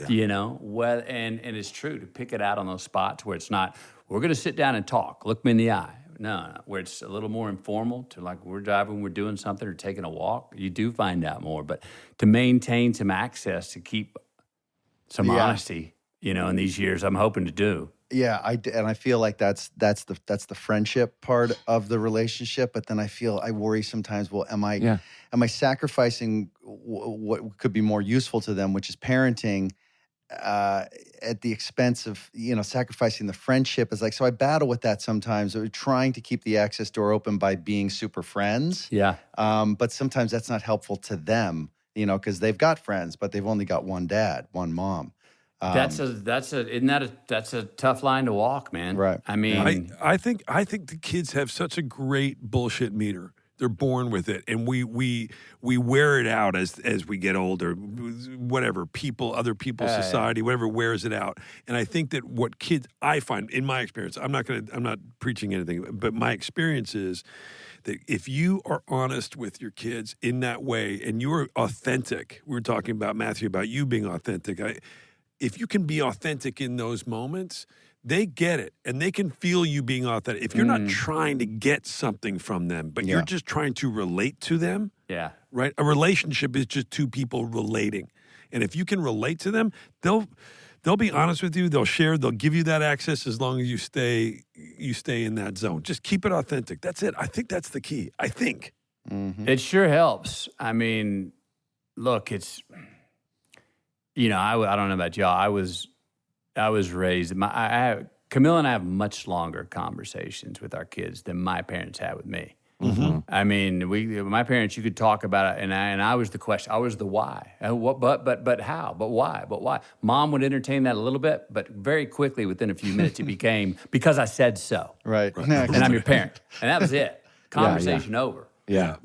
You know, well, and it's true to pick it out on those spots where it's not, we're going to sit down and talk, look me in the eye. No, where it's a little more informal to like we're driving, we're doing something or taking a walk. You do find out more, but to maintain some access to keep some honesty, you know, in these years, I'm hoping to do. Yeah, and I feel like that's the friendship part of the relationship. But then I worry sometimes. Well, am I sacrificing what could be more useful to them, which is parenting, at the expense of sacrificing the friendship? Is like, so I battle with that sometimes. Trying to keep the access door open by being super friends. Yeah. But sometimes that's not helpful to them, because they've got friends, but they've only got one dad, one mom. That's a tough line to walk, man. Right. I mean, I think the kids have such a great bullshit meter. They're born with it, and we wear it out as we get older. Whatever other people, society, whatever wears it out. And I think that what kids, I find in my experience, I'm not preaching anything, but my experience is that if you are honest with your kids in that way, and you're authentic, we were talking about Matthew about you being authentic. If you can be authentic in those moments, they get it, and they can feel you being authentic. If you're not trying to get something from them, but you're just trying to relate to them, right? A relationship is just two people relating. And if you can relate to them, they'll be honest with you, they'll share, they'll give you that access as long as you stay in that zone. Just keep it authentic. That's it. I think that's the key. I think. Mm-hmm. It sure helps. I mean, look, it's... I don't know about y'all. I was raised. Camille and I have much longer conversations with our kids than my parents had with me. Mm-hmm. I mean, my parents, you could talk about it, and I was the question. I was the why. But how? But why? But why? Mom would entertain that a little bit, but very quickly, within a few minutes, it became because I said so. Right. And I'm your parent, and that was it. Conversation over. Yeah.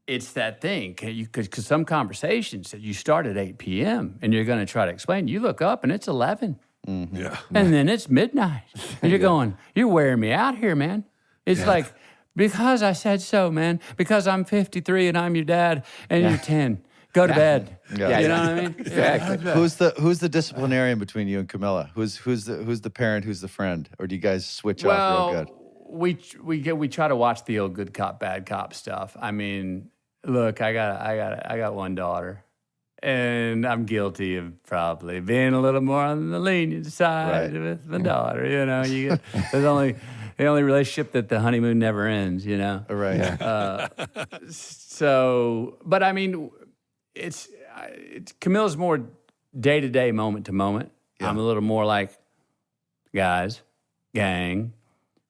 It's that thing, because some conversations that you start at 8 p.m. and you're going to try to explain, you look up and it's 11. Mm-hmm. Yeah. And then it's midnight. And you're going, you're wearing me out here, man. It's like, because I said so, man. Because I'm 53 and I'm your dad and you're 10. Go to bed. Yeah. You know what I mean? Exactly. Who's the disciplinarian between you and Camilla? Who's the parent? Who's the friend? Or do you guys switch off real good? We try to watch the old good cop, bad cop stuff. I mean, look, I got one daughter, and I'm guilty of probably being a little more on the lenient side with my daughter. There's only the only relationship that the honeymoon never ends. Right. But I mean, it's Camille's more day to day, moment to moment. Yeah. I'm a little more like, guys, gang.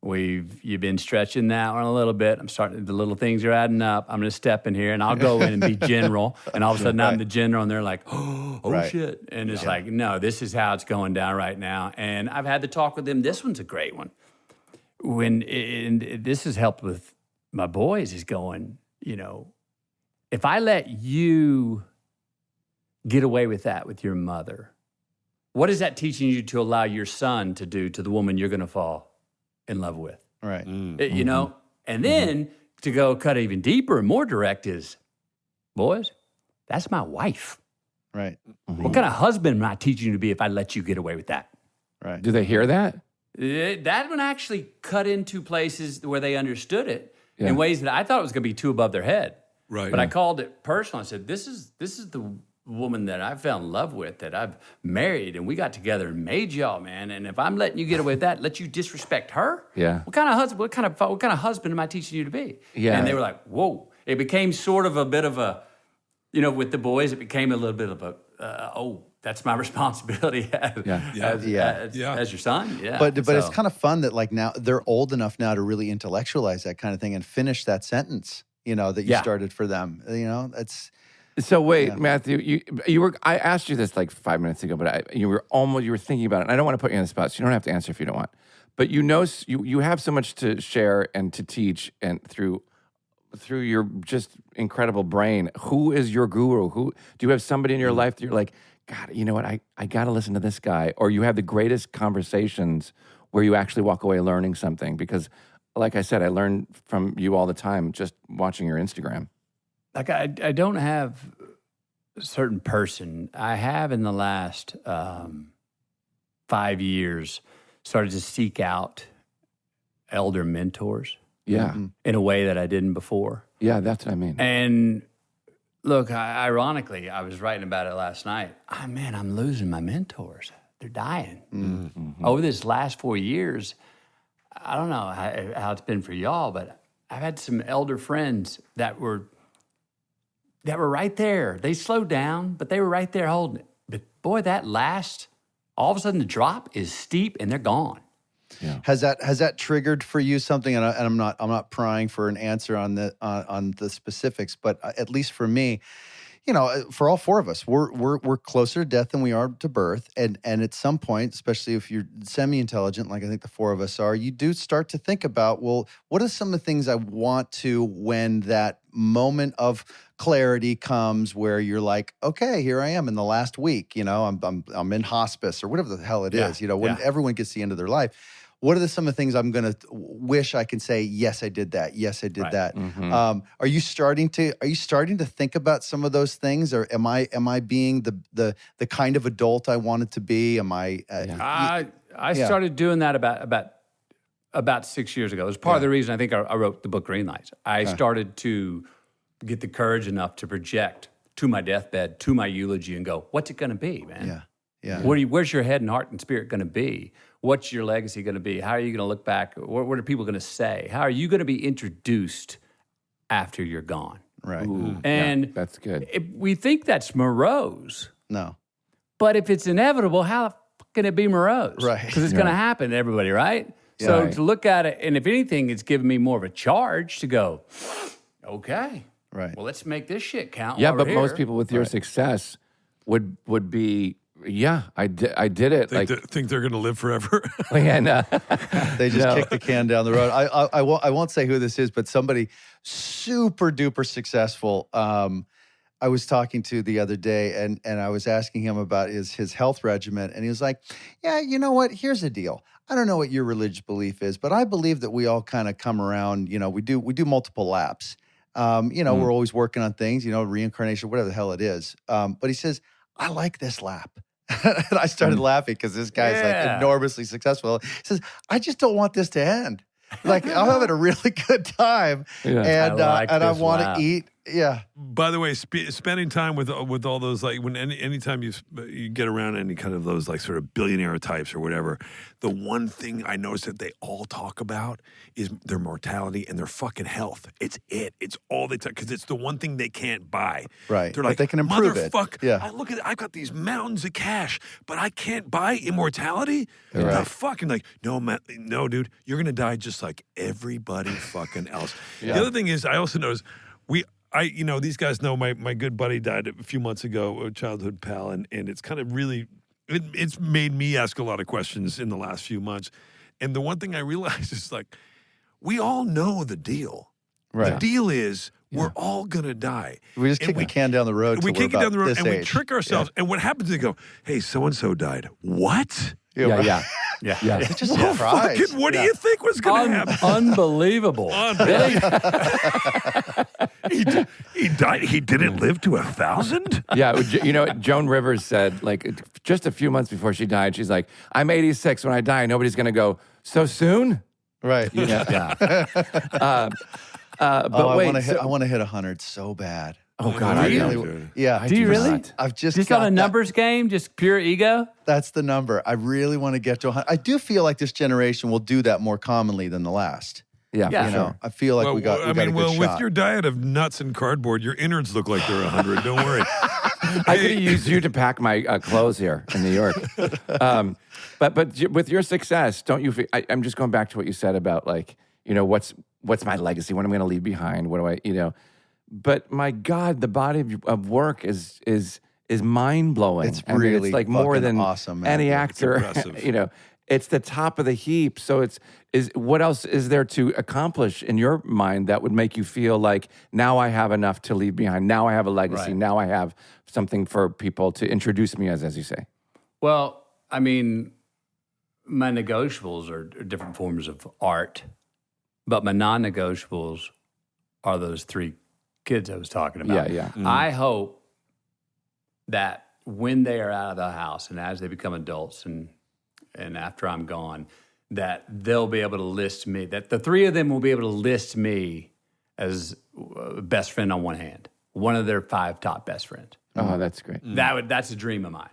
You've been stretching that one a little bit. The little things are adding up. I'm going to step in here and I'll go in and be general. And all of a sudden I'm the general and they're like, oh shit. And it's like, no, this is how it's going down right now. And I've had the talk with them. This one's a great one. This has helped with my boys is going, if I let you get away with that with your mother, what is that teaching you to allow your son to do to the woman you're going to fall in love with? Right. And then to go cut even deeper and more direct is, boys, that's my wife. Right. What kind of husband am I teaching you to be if I let you get away with that? Right. Do they hear that? That one actually cut into places where they understood it in ways that I thought it was going to be too above their head. Right. But I called it personal. I said, this is the woman that I fell in love with, that I've married, and we got together and made y'all, man. And if I'm letting you get away with that, let you disrespect her? Yeah. What kind of husband am I teaching you to be? Yeah. And they were like, whoa. It became sort of a bit of a, with the boys, it became a little bit of a, that's my responsibility as your son. Yeah. But it's kind of fun that like now they're old enough now to really intellectualize that kind of thing and finish that sentence, that you started for them. It's. So wait, Matthew, you were. I asked you this like 5 minutes ago, but you were thinking about it. And I don't want to put you on the spot, so you don't have to answer if you don't want. But you have so much to share and to teach, and through your just incredible brain. Who is your guru? Do you have somebody in your life that you're like, God, you know what? I got to listen to this guy, or you have the greatest conversations where you actually walk away learning something? Because like I said, I learn from you all the time just watching your Instagram. Like I don't have a certain person. I have in the last 5 years started to seek out elder mentors. Yeah. In a way that I didn't before. Yeah, that's what I mean. And look, ironically, I was writing about it last night. Oh, man, I'm losing my mentors. They're dying. Mm-hmm. Over this last 4 years, I don't know how it's been for y'all, but I've had some elder friends that were right there. They slowed down, but they were right there holding it. But boy, all of a sudden the drop is steep and they're gone. Yeah. Has that triggered for you something? And I'm not prying for an answer on the specifics, but at least for me, for all four of us, we're closer to death than we are to birth, and at some point, especially if you're semi-intelligent, like I think the four of us are, you do start to think about, well, what are some of the things I want to when that moment of clarity comes, where you're like, okay, here I am in the last week, I'm in hospice or whatever the hell it is, when everyone gets to the end of their life. What are some of the things I'm going to wish I can say, yes, I did that. Yes, I did that. Mm-hmm. Are you starting to think about some of those things, or am I being the kind of adult I wanted to be? Am I? I started doing that about 6 years ago. It was part of the reason I think I wrote the book Green Lights. I started to get the courage enough to project to my deathbed, to my eulogy, and go, what's it going to be, man? Yeah. Where's your head and heart and spirit going to be? What's your legacy going to be? How are you going to look back? What are people going to say? How are you going to be introduced after you're gone? Right. Ooh, and that's good. We think that's morose. No. But if it's inevitable, how can it be morose? Right. Because it's going to happen to everybody, right? So to look at it, and if anything, it's given me more of a charge to go, okay. Right. Well, let's make this shit count. Yeah, while but we're most here. people with your success would be, I did it. Think they're going to live forever. They just kick the can down the road. I won't say who this is, but somebody super duper successful. I was talking to the other day, and I was asking him about his health regimen, and he was like, "Yeah, you know what? Here's the deal. I don't know what your religious belief is, but I believe that we all kind of come around. We do multiple laps. We're always working on things. Reincarnation, whatever the hell it is. But he says, I like this lap." And I started laughing because this guy's like enormously successful. He says, I just don't want this to end. Like, I'm having a really good time, and I want to eat. Yeah. By the way, spending time with all those, like, when anytime you get around any kind of those, like, sort of billionaire types or whatever, the one thing I notice that they all talk about is their mortality and their fucking health. It's all they talk, because it's the one thing they can't buy. Right. They're But like, they can improve it. motherfucker, Yeah. I've got these mountains of cash, but I can't buy immortality. Right. The fucking, like, no, dude, you're gonna die just like everybody fucking else. The other thing is, I also notice these guys know my good buddy died a few months ago, a childhood pal, and it's kind of really, it's made me ask a lot of questions in the last few months. And the one thing I realized is, like, we all know the deal. Right. The deal is we're all going to die. We just kick the can down the road. We kick it down the road, and we age. trick ourselves. And what happens is they go, hey, so-and-so died. What? Yeah. It's just a Well, surprise. fucking, what do you think was going to happen? Unbelievable. He died. He didn't live to 1,000? Yeah, Joan Rivers said, like, just a few months before she died, she's like, I'm 86. When I die, nobody's going to go, so soon? Right. Yeah. But wait, I want to hit 100 so bad. Oh, God, I really? know. Yeah. Do you really? not. I've just Just got on a that- numbers game, just pure ego? That's the number. I really want to get to 100. I do feel like this generation will do that more commonly than the last. Yeah, Yeah. for sure. I feel like we got a good with shot. your diet of nuts and cardboard, your innards look like they're 100. Don't worry. I could have used you to pack my clothes here in New York. But with your success, don't you feel, I'm just going back to what you said about, like, what's my legacy? What am I going to leave behind? What do I, But my God, the body of work is mind blowing. It's really it's like more fucking than awesome, man. any Yeah, actor. impressive. It's the top of the heap. So what else is there to accomplish in your mind that would make you feel like, now I have enough to leave behind? Now I have a legacy. Right. Now I have something for people to introduce me as you say. Well, I mean, my negotiables are different forms of art. But my non-negotiables are those 3 kids I was talking about. Yeah. I hope that when they are out of the house and as they become adults and after I'm gone, that they'll be able to list me, that the 3 of them will be able to list me as best friend on one hand, one of their 5 top best friends. Oh, that's great. That's a dream of mine.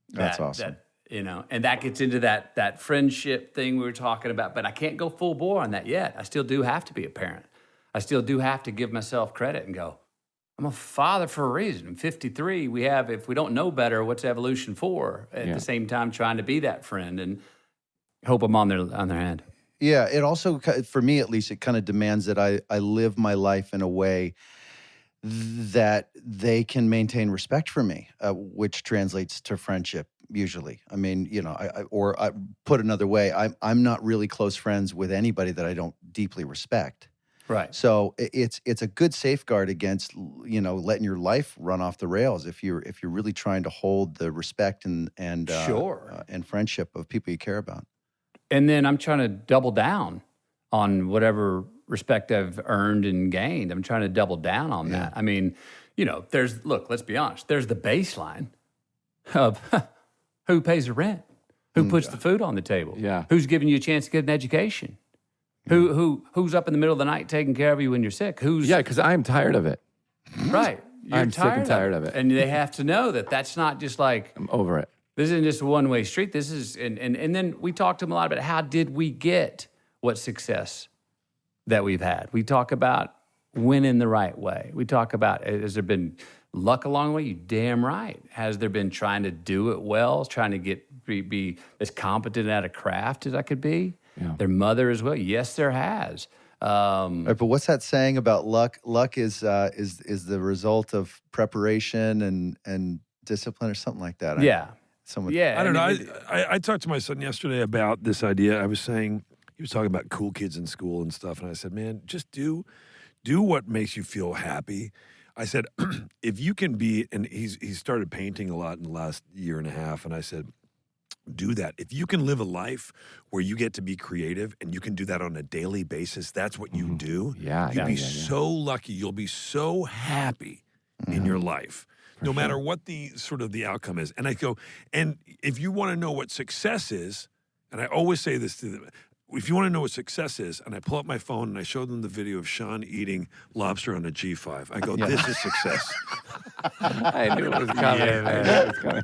That's awesome. And that gets into that friendship thing we were talking about, but I can't go full bore on that yet. I still do have to be a parent. I still do have to give myself credit and go, I'm a father for a reason. I'm 53. If we don't know better, what's evolution for? At the same time, trying to be that friend and hope I'm on their hand. Yeah, it also, for me at least, it kind of demands that I live my life in a way that they can maintain respect for me, which translates to friendship usually. I mean, I put another way, I'm not really close friends with anybody that I don't deeply respect. Right. So it's a good safeguard against letting your life run off the rails if you're really trying to hold the respect and friendship of people you care about. And then I'm trying to double down on whatever respect I've earned and gained. I'm trying to double down on that. I mean, let's be honest. There's the baseline of who pays the rent, who puts the food on the table, who's giving you a chance to get an education, who's up in the middle of the night taking care of you when you're sick, because I'm tired of it. Right. I'm sick and tired of it. And they have to know that that's not just like, I'm over it. This isn't just a one-way street. This is, and then we talked to them a lot about how did we get what success that we've had. We talk about winning the right way. We talk about, has there been luck along the way? You damn right. Has there been trying to do it well, trying to be as competent at a craft as I could be? Yeah. Their mother as well? Yes, there has. Right, but what's that saying about luck? Luck is the result of preparation and discipline or something like that. I don't know. I talked to my son yesterday about this idea. I was saying, he was talking about cool kids in school and stuff. And I said, man, just do what makes you feel happy. I said, if you can be, and he's started painting a lot in the last year and a half. And I said, do that. If you can live a life where you get to be creative and you can do that on a daily basis, that's what you do. You'll be so lucky. You'll be so happy in your life. No matter what the outcome is. And I go, and if you want to know what success is, and I always say this to them, if you want to know what success is, and I pull up my phone and I show them the video of Sean eating lobster on a G5, I go, this is success. I knew it was coming. Yeah, man.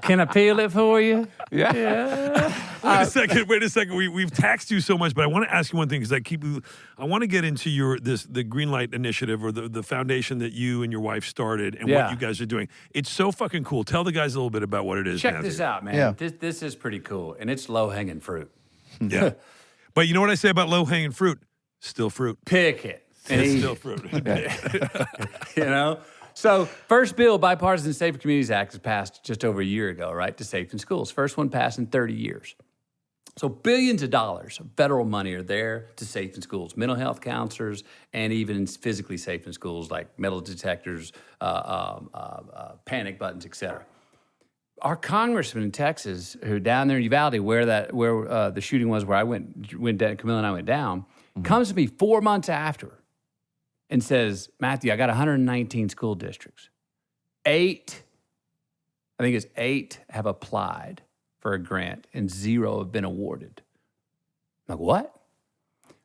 Can I peel it for you? Yeah. Wait a second. We've taxed you so much, but I want to ask you one thing because I want to get into the Greenlight initiative or the foundation that you and your wife started and what you guys are doing. It's so fucking cool. Tell the guys a little bit about what it is. Check Matthew. this out, man. Yeah. This is pretty cool, and it's low-hanging fruit. Yeah. But you know what I say about low-hanging fruit? Still fruit. Pick it. It's still fruit. So first bill, Bipartisan Safer Communities Act, was passed just over a year ago, right, to safe in schools. First one passed in 30 years. So billions of dollars of federal money are there to safe in schools, mental health counselors, and even physically safe in schools like metal detectors, panic buttons, et cetera. Our congressman in Texas, who down there in Uvalde, where the shooting was, where I went down, Camilla and I went down, comes to me 4 months after and says, Matthew, I got 119 school districts. 8 have applied for a grant and 0 have been awarded. I'm like, what?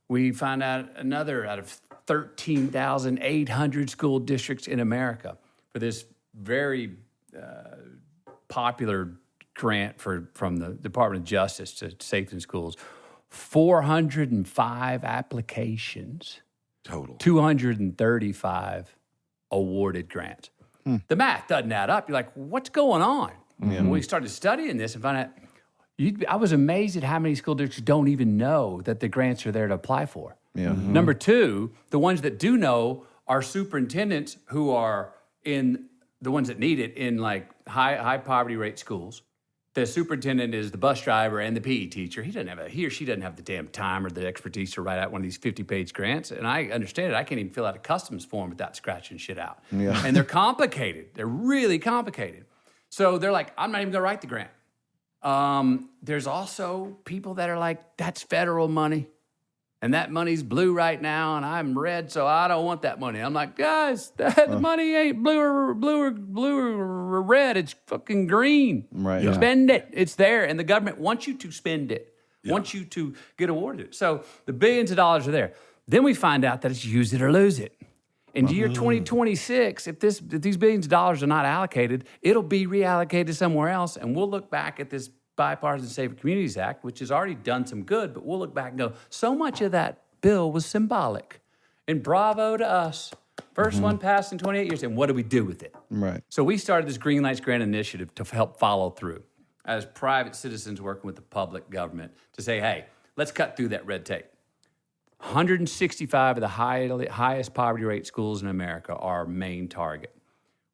We find out another out of 13,800 school districts in America for this very popular grant from the Department of Justice to Safe in Schools. 405 applications. Total. 235 awarded grants. The math doesn't add up. You're like, what's going on? When we started studying this and found out, I was amazed at how many school districts don't even know that the grants are there to apply for. Yeah. Number 2, the ones that do know are superintendents who are in the ones that need it in like high poverty rate schools. The superintendent is the bus driver and the PE teacher. He or she doesn't have the damn time or the expertise to write out one of these 50-page grants. And I understand it. I can't even fill out a customs form without scratching shit out. Yeah. And they're complicated. They're really complicated. So they're like, I'm not even going to write the grant. There's also people that are like, that's federal money. and that money's blue right now, and I'm red, so I don't want that money. I'm like, guys, the money ain't blue or red. It's fucking green. Right. You Yeah. spend it. It's there, and the government wants you to spend it. Wants you to get awarded it. So the billions of dollars are there. Then we find out that it's use it or lose it. In the year 2026, if these billions of dollars are not allocated, it'll be reallocated somewhere else, and we'll look back at this Bipartisan Safer Communities Act, which has already done some good, but we'll look back and go, so much of that bill was symbolic. And bravo to us. First one passed in 28 years, and what do we do with it? Right. So we started this Green Lights Grant Initiative to help follow through as private citizens working with the public government to say, hey, let's cut through that red tape. 165 of the highest poverty rate schools in America are our main target.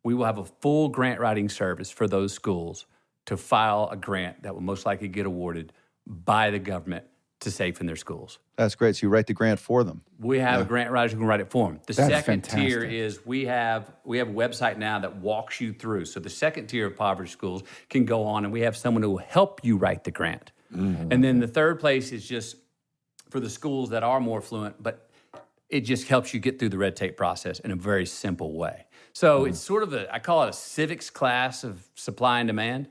We will have a full grant writing service for those schools to file a grant that will most likely get awarded by the government to safe in their schools. That's great. So you write the grant for them. We have a grant writer who can write it for them. The That's second tier fantastic. is we have a website now that walks you through. So the second tier of poverty schools can go on, and we have someone who will help you write the grant. And then the third place is just for the schools that are more fluent, but it just helps you get through the red tape process in a very simple way. So it's sort of I call it a civics class of supply and demand.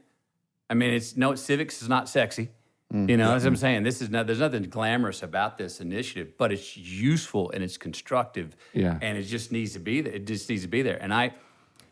I mean, civics is not sexy. You know, as I'm saying, there's nothing glamorous about this initiative, but it's useful and it's constructive. Yeah. And it just needs to be there. It just needs to be there. And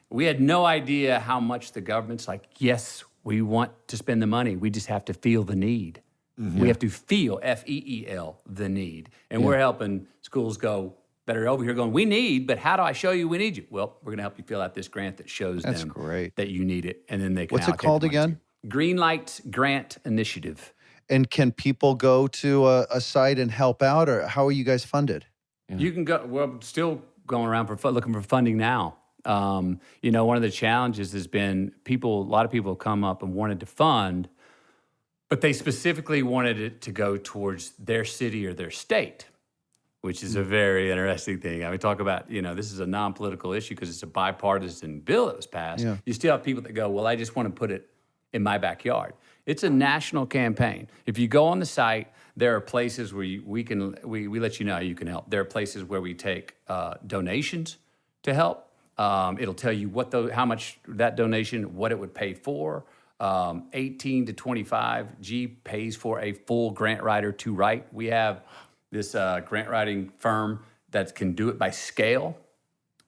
we had no idea how much the government's like, yes, we want to spend the money. We just have to feel the need. We have to feel, F-E-E-L, the need. And we're helping schools that are over here going, we need, but how do I show you we need you? Well, we're going to help you fill out this grant that shows That's them great. that you need it. And then they can What's it allocate called the money to again? you. Green Lights Grant Initiative. And can people go to a site and help out, or how are you guys funded? You can go, we're still going around looking for funding now. You know, one of the challenges has been a lot of people have come up and wanted to fund, but they specifically wanted it to go towards their city or their state, which is a very interesting thing. I mean, talk about, this is a non-political issue because it's a bipartisan bill that was passed. Yeah. You still have people that go, well, I just want to put it in my backyard. It's a national campaign. If you go on the site, there are places where we let you know how you can help. There are places where we take donations to help. It'll tell you how much that donation, what it would pay for. 18 to 25 G pays for a full grant writer to write. We have this grant writing firm that can do it by scale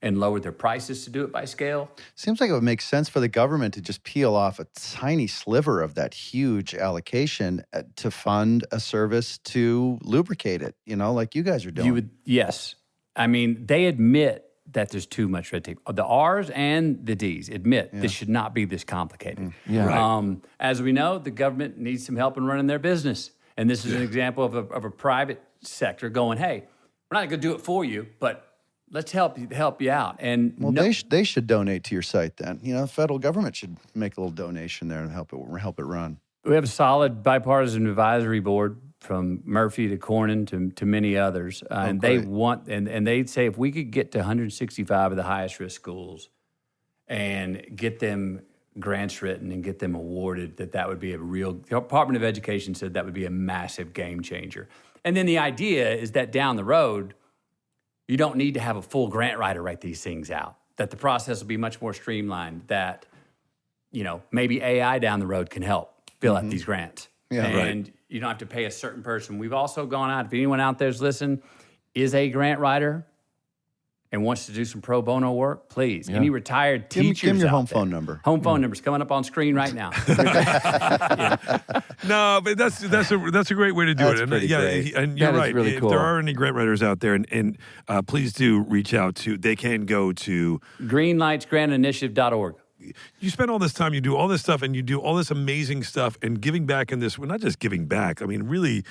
and lower their prices to do it by scale. Seems like it would make sense for the government to just peel off a tiny sliver of that huge allocation to fund a service to lubricate it, like you guys are doing. Yes. I mean, they admit that there's too much red tape. The R's and the D's admit this should not be this complicated. Yeah. Right. As we know, the government needs some help in running their business. And this is an example of a private sector going, hey, we're not going to do it for you, but let's help you out. And they should donate to your site then. The federal government should make a little donation there and help it run. We have a solid bipartisan advisory board from Murphy to Cornyn to many others. And they want, and they'd say if we could get to 165 of the highest risk schools and get them grants written and get them awarded, that would be the Department of Education said that would be a massive game changer. And then the idea is that down the road, you don't need to have a full grant writer write these things out, that the process will be much more streamlined, that, maybe AI down the road can help fill out these grants. Yeah, and you don't have to pay a certain person. We've also gone out, if anyone out there's listening, is a grant writer and wants to do some pro bono work, please. Any retired teachers Give me your out home there. phone number. Home phone number's coming up on screen right now. No, but that's a great way to do That's it. And pretty great. And you're That is right. really If cool. there are any grant writers out there, and please do reach out to. They can go to GreenLightsGrantInitiative.org. You spend all this time, you do all this stuff, and you do all this amazing stuff, and giving back in this. Well, not just giving back. I mean, really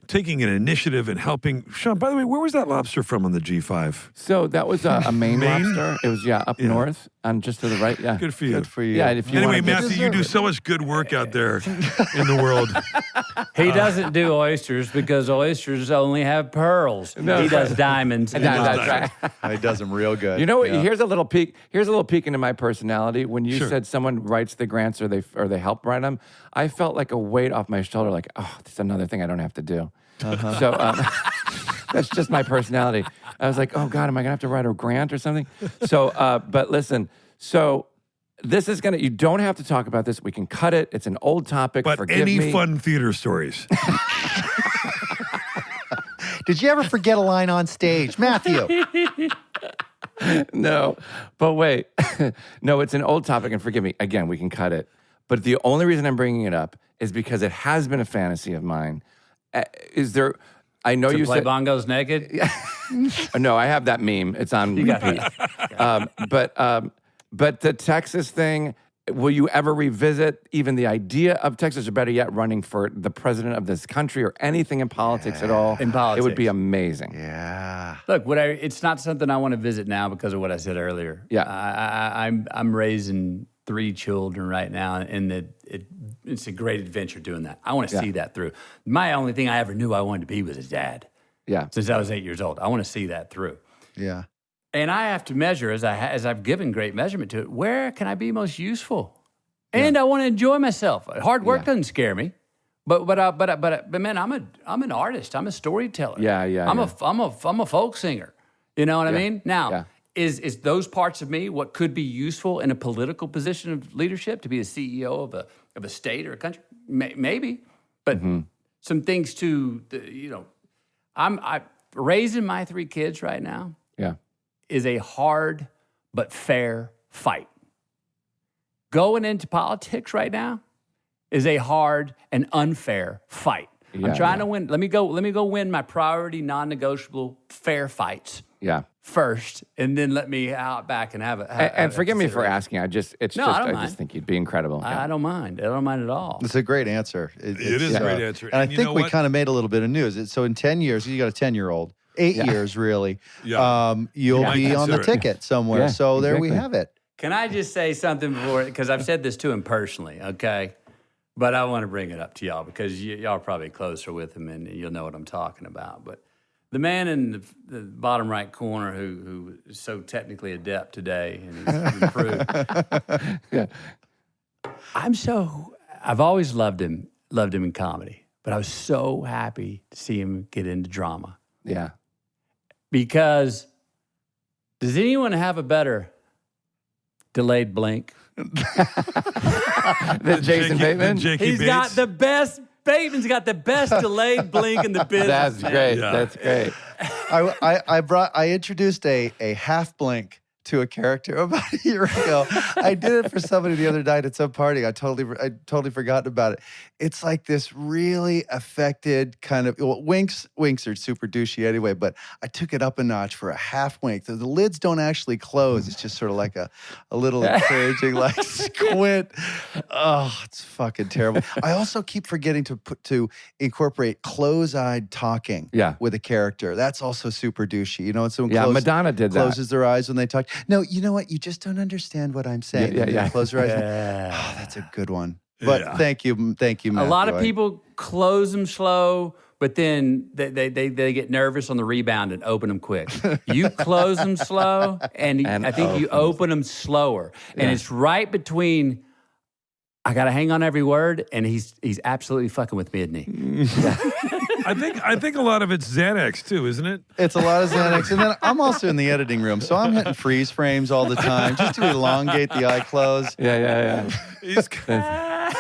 taking an initiative and helping. Sean, by the way, where was that lobster from on the G5? So that was a Maine Maine? lobster. It was up north and just to the right. Yeah, Good for you. Good for you. Yeah, if you Anyway, want to Matthew, you do so much good work out there in the world. He doesn't do oysters because oysters only have pearls. No, he does diamonds. That's right. It does them real good. You know what? Yeah. Here's a little peek. Here's a little peek into my personality. When you Sure. said someone writes the grants or they help write them, I felt like a weight off my shoulder. Like, oh, that's another thing I don't have to do. So that's just my personality. I was like, oh God, am I gonna have to write a grant or something? So, but listen, so this is gonna. You don't have to talk about this. We can cut it. It's an old topic. But Forgive any me. fun theater stories? Did you ever forget a line on stage, Matthew? No, but wait. No, it's an old topic, and forgive me. Again, we can cut it. But the only reason I'm bringing it up is because it has been a fantasy of mine. Is there? I know you play said bongos naked. no. I have that meme. It's on repeat. But the Texas thing. Will you ever revisit even the idea of Texas, or better yet, running for the president of this country or anything in politics at all? In politics. It would be amazing. Yeah. Look, it's not something I want to visit now because of what I said earlier. Yeah. I'm raising 3 children right now, and it's a great adventure doing that. I want to see that through. My only thing I ever knew I wanted to be was a dad. Yeah. Since I was 8 years old, I want to see that through. Yeah. And I have to measure, as I've given great measurement to it, where can I be most useful? And I want to enjoy myself. Hard work doesn't scare me, but man, I'm an artist. I'm a storyteller. I'm a folk singer. You know what I mean? Now, is those parts of me what could be useful in a political position of leadership, to be a CEO of a state or a country? Maybe, but some things to I'm raising my 3 kids right now. Yeah. Is a hard but fair fight. Going into politics right now is a hard and unfair fight. I'm trying to win. Let me go win my priority, non-negotiable, fair fights. Yeah. First, and then let me out back and have it. And forgive me for asking. I just think you'd be incredible. I don't mind. I don't mind at all. It's a great answer. It is a great answer. And I think we kind of made a little bit of news. So in 10 years, you got a 10-year-old. 8 years, really. Yeah. You'll be on the ticket somewhere. Yeah, so there exactly. we have it. Can I just say something before? Because I've said this to him personally, okay? But I want to bring it up to y'all because y'all are probably closer with him and you'll know what I'm talking about. But the man in the bottom right corner who is so technically adept today and he's improved. I've always loved him in comedy, but I was so happy to see him get into drama. Yeah. Because does anyone have a better delayed blink? Jason Bateman? He's got the best. Bateman's got the best delayed blink in the business. That's great. Yeah. That's great. I introduced a half blink to a character about a year ago. I did it for somebody the other night at some party. I totally forgotten about it. It's like this really affected kind of winks are super douchey anyway, but I took it up a notch for a half wink. The lids don't actually close. It's just sort of like a little encouraging like squint. Oh, it's fucking terrible. I also keep forgetting to incorporate close-eyed talking with a character. That's also super douchey. You know, when someone Madonna did that. Closes their eyes when they talk. No, you know what? You just don't understand what I'm saying. Yeah. Close your eyes. Oh, that's a good one. But thank you, Matthew. A lot of people close them slow, but then they get nervous on the rebound and open them quick. You close them slow, and I think you open them slower. And it's right between, I got to hang on every word, and he's absolutely fucking with me, isn't he? I think a lot of it's Xanax too, isn't it? It's a lot of Xanax. And then I'm also in the editing room, so I'm hitting freeze frames all the time just to elongate the eye close. Yeah.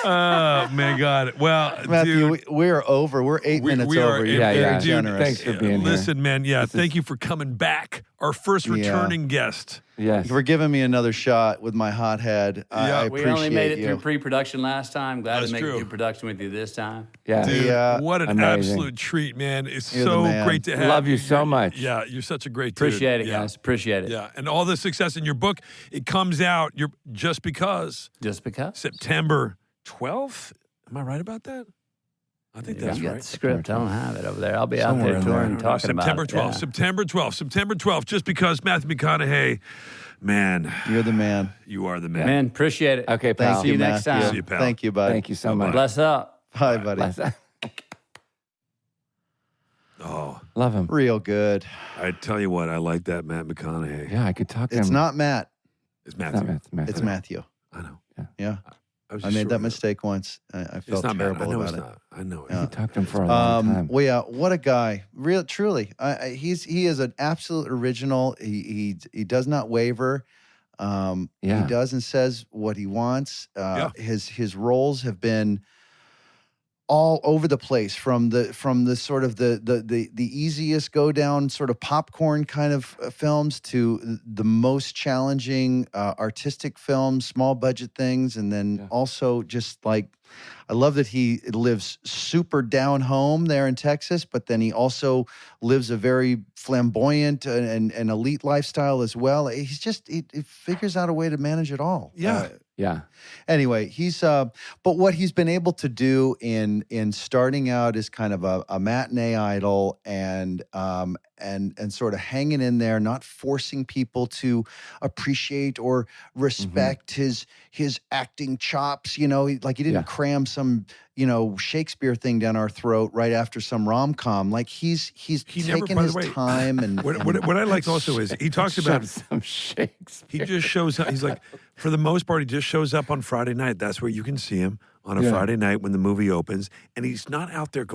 Oh, man, God. Well, Matthew, dude, we're over. We're 8 minutes over. You're very dude, generous. Thanks for being here. Listen, man, thank you for coming back. Our first returning guest. Yes. For giving me another shot with my hot head. I We appreciate only made it you. through pre-production last time. Glad That's to make true. it through production with you this time. Yeah. Dude, what an Amazing. absolute treat, man. It's You're the so man. great to have Love you so much. Yeah, you're such a great dude. Appreciate it, Yeah. guys. Appreciate it. Yeah, and all the success in your book, it comes out just because Just because. September 12th. Am I right about that? I think that's You got right. the script. I don't have it over there. I'll be Somewhere out in there there. touring, talking September about 12th. it. September 12th. September 12th. Just because Matthew McConaughey, man, You're the man. you are the man. Man, appreciate it. Okay, pal. Thank See you, you next Matthew. time. See you, pal. Thank you, bud. Thank you so much. Bless up. Bye, buddy. Oh, Love him. Real good. I tell you what, I like that Matt McConaughey. Yeah, I could talk to him. It's not Matt. It's Matthew. It's Matthew. It's Matthew. I know. Yeah. I made that mistake once. I felt It's not bad. terrible I know about it's it. not. I know it. You talked to him for a long time. Well, yeah, what a guy! Truly, he is an absolute original. He does not waver. He does and says what he wants. His roles have been all over the place, from the sort of the easiest go down sort of popcorn kind of films to the most challenging artistic films, small budget things, and then also just like, I love that he lives super down home there in Texas, but then he also lives a very flamboyant and elite lifestyle as well. He's just he figures out a way to manage it all. Yeah. Anyway, but what he's been able to do in starting out as kind of a matinee idol and sort of hanging in there, not forcing people to appreciate or respect his acting chops. You know, he didn't cram some Shakespeare thing down our throat right after some rom-com. Like he's taken his time and what I like also is he talks about some Shakespeare. He just shows up. He's like, for the most part, he just shows up on Friday night. That's where you can see him, on a Friday night when the movie opens. And he's not out there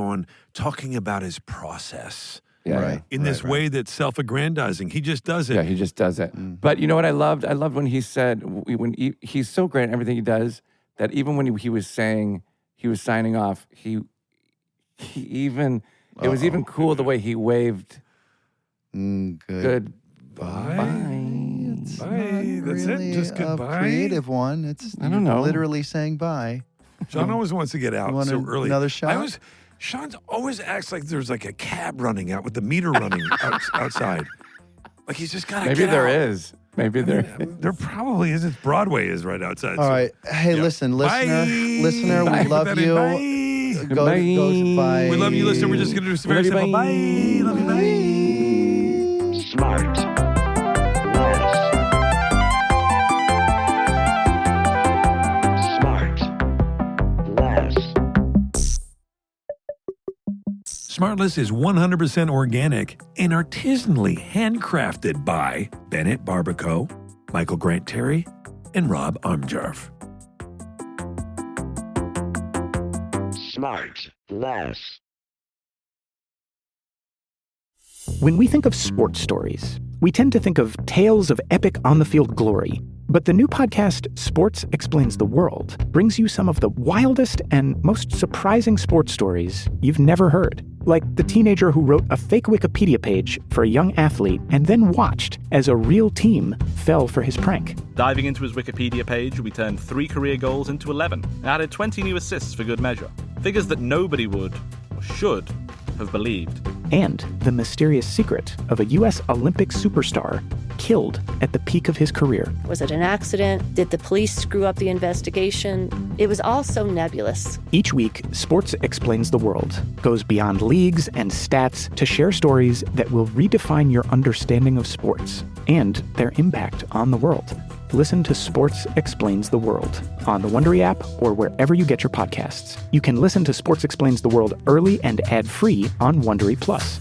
talking about his process. In this way that's self-aggrandizing. He just does it. Yeah, he just does it. But you know what I loved? I loved when he said, he's so great at everything he does, that even when he was saying he was signing off, he even, it was even cool the way he waved goodbye. Bye. That's really it. Just goodbye. A creative one. It's I don't know. Literally saying bye. Sean always wants to get out so early. Another shot? Sean always acts like there's like a cab running out with the meter running outside. Like he's just got to Maybe get there out. is. Maybe there. There probably is. Broadway is right outside. All right. Hey, listen, listener, we love you. Bye. Go bye. We love you, listener. We're just going to do some very simple bye. Love you, bye. SmartLess. SmartLess is 100% organic and artisanally handcrafted by Bennett Barbaco, Michael Grant Terry, and Rob Armjarf. SmartLess. When we think of sports stories, we tend to think of tales of epic on-the-field glory. But the new podcast, Sports Explains the World, brings you some of the wildest and most surprising sports stories you've never heard. Like the teenager who wrote a fake Wikipedia page for a young athlete and then watched as a real team fell for his prank. Diving into his Wikipedia page, we turned 3 career goals into 11 and added 20 new assists for good measure. Figures that nobody would, or should, have believed. And the mysterious secret of a U.S. Olympic superstar killed at the peak of his career. Was it an accident? Did the police screw up the investigation? It was all so nebulous. Each week, Sports Explains the World goes beyond leagues and stats to share stories that will redefine your understanding of sports and their impact on the world. Listen to Sports Explains the World on the Wondery app or wherever you get your podcasts. You can listen to Sports Explains the World early and ad-free on Wondery Plus.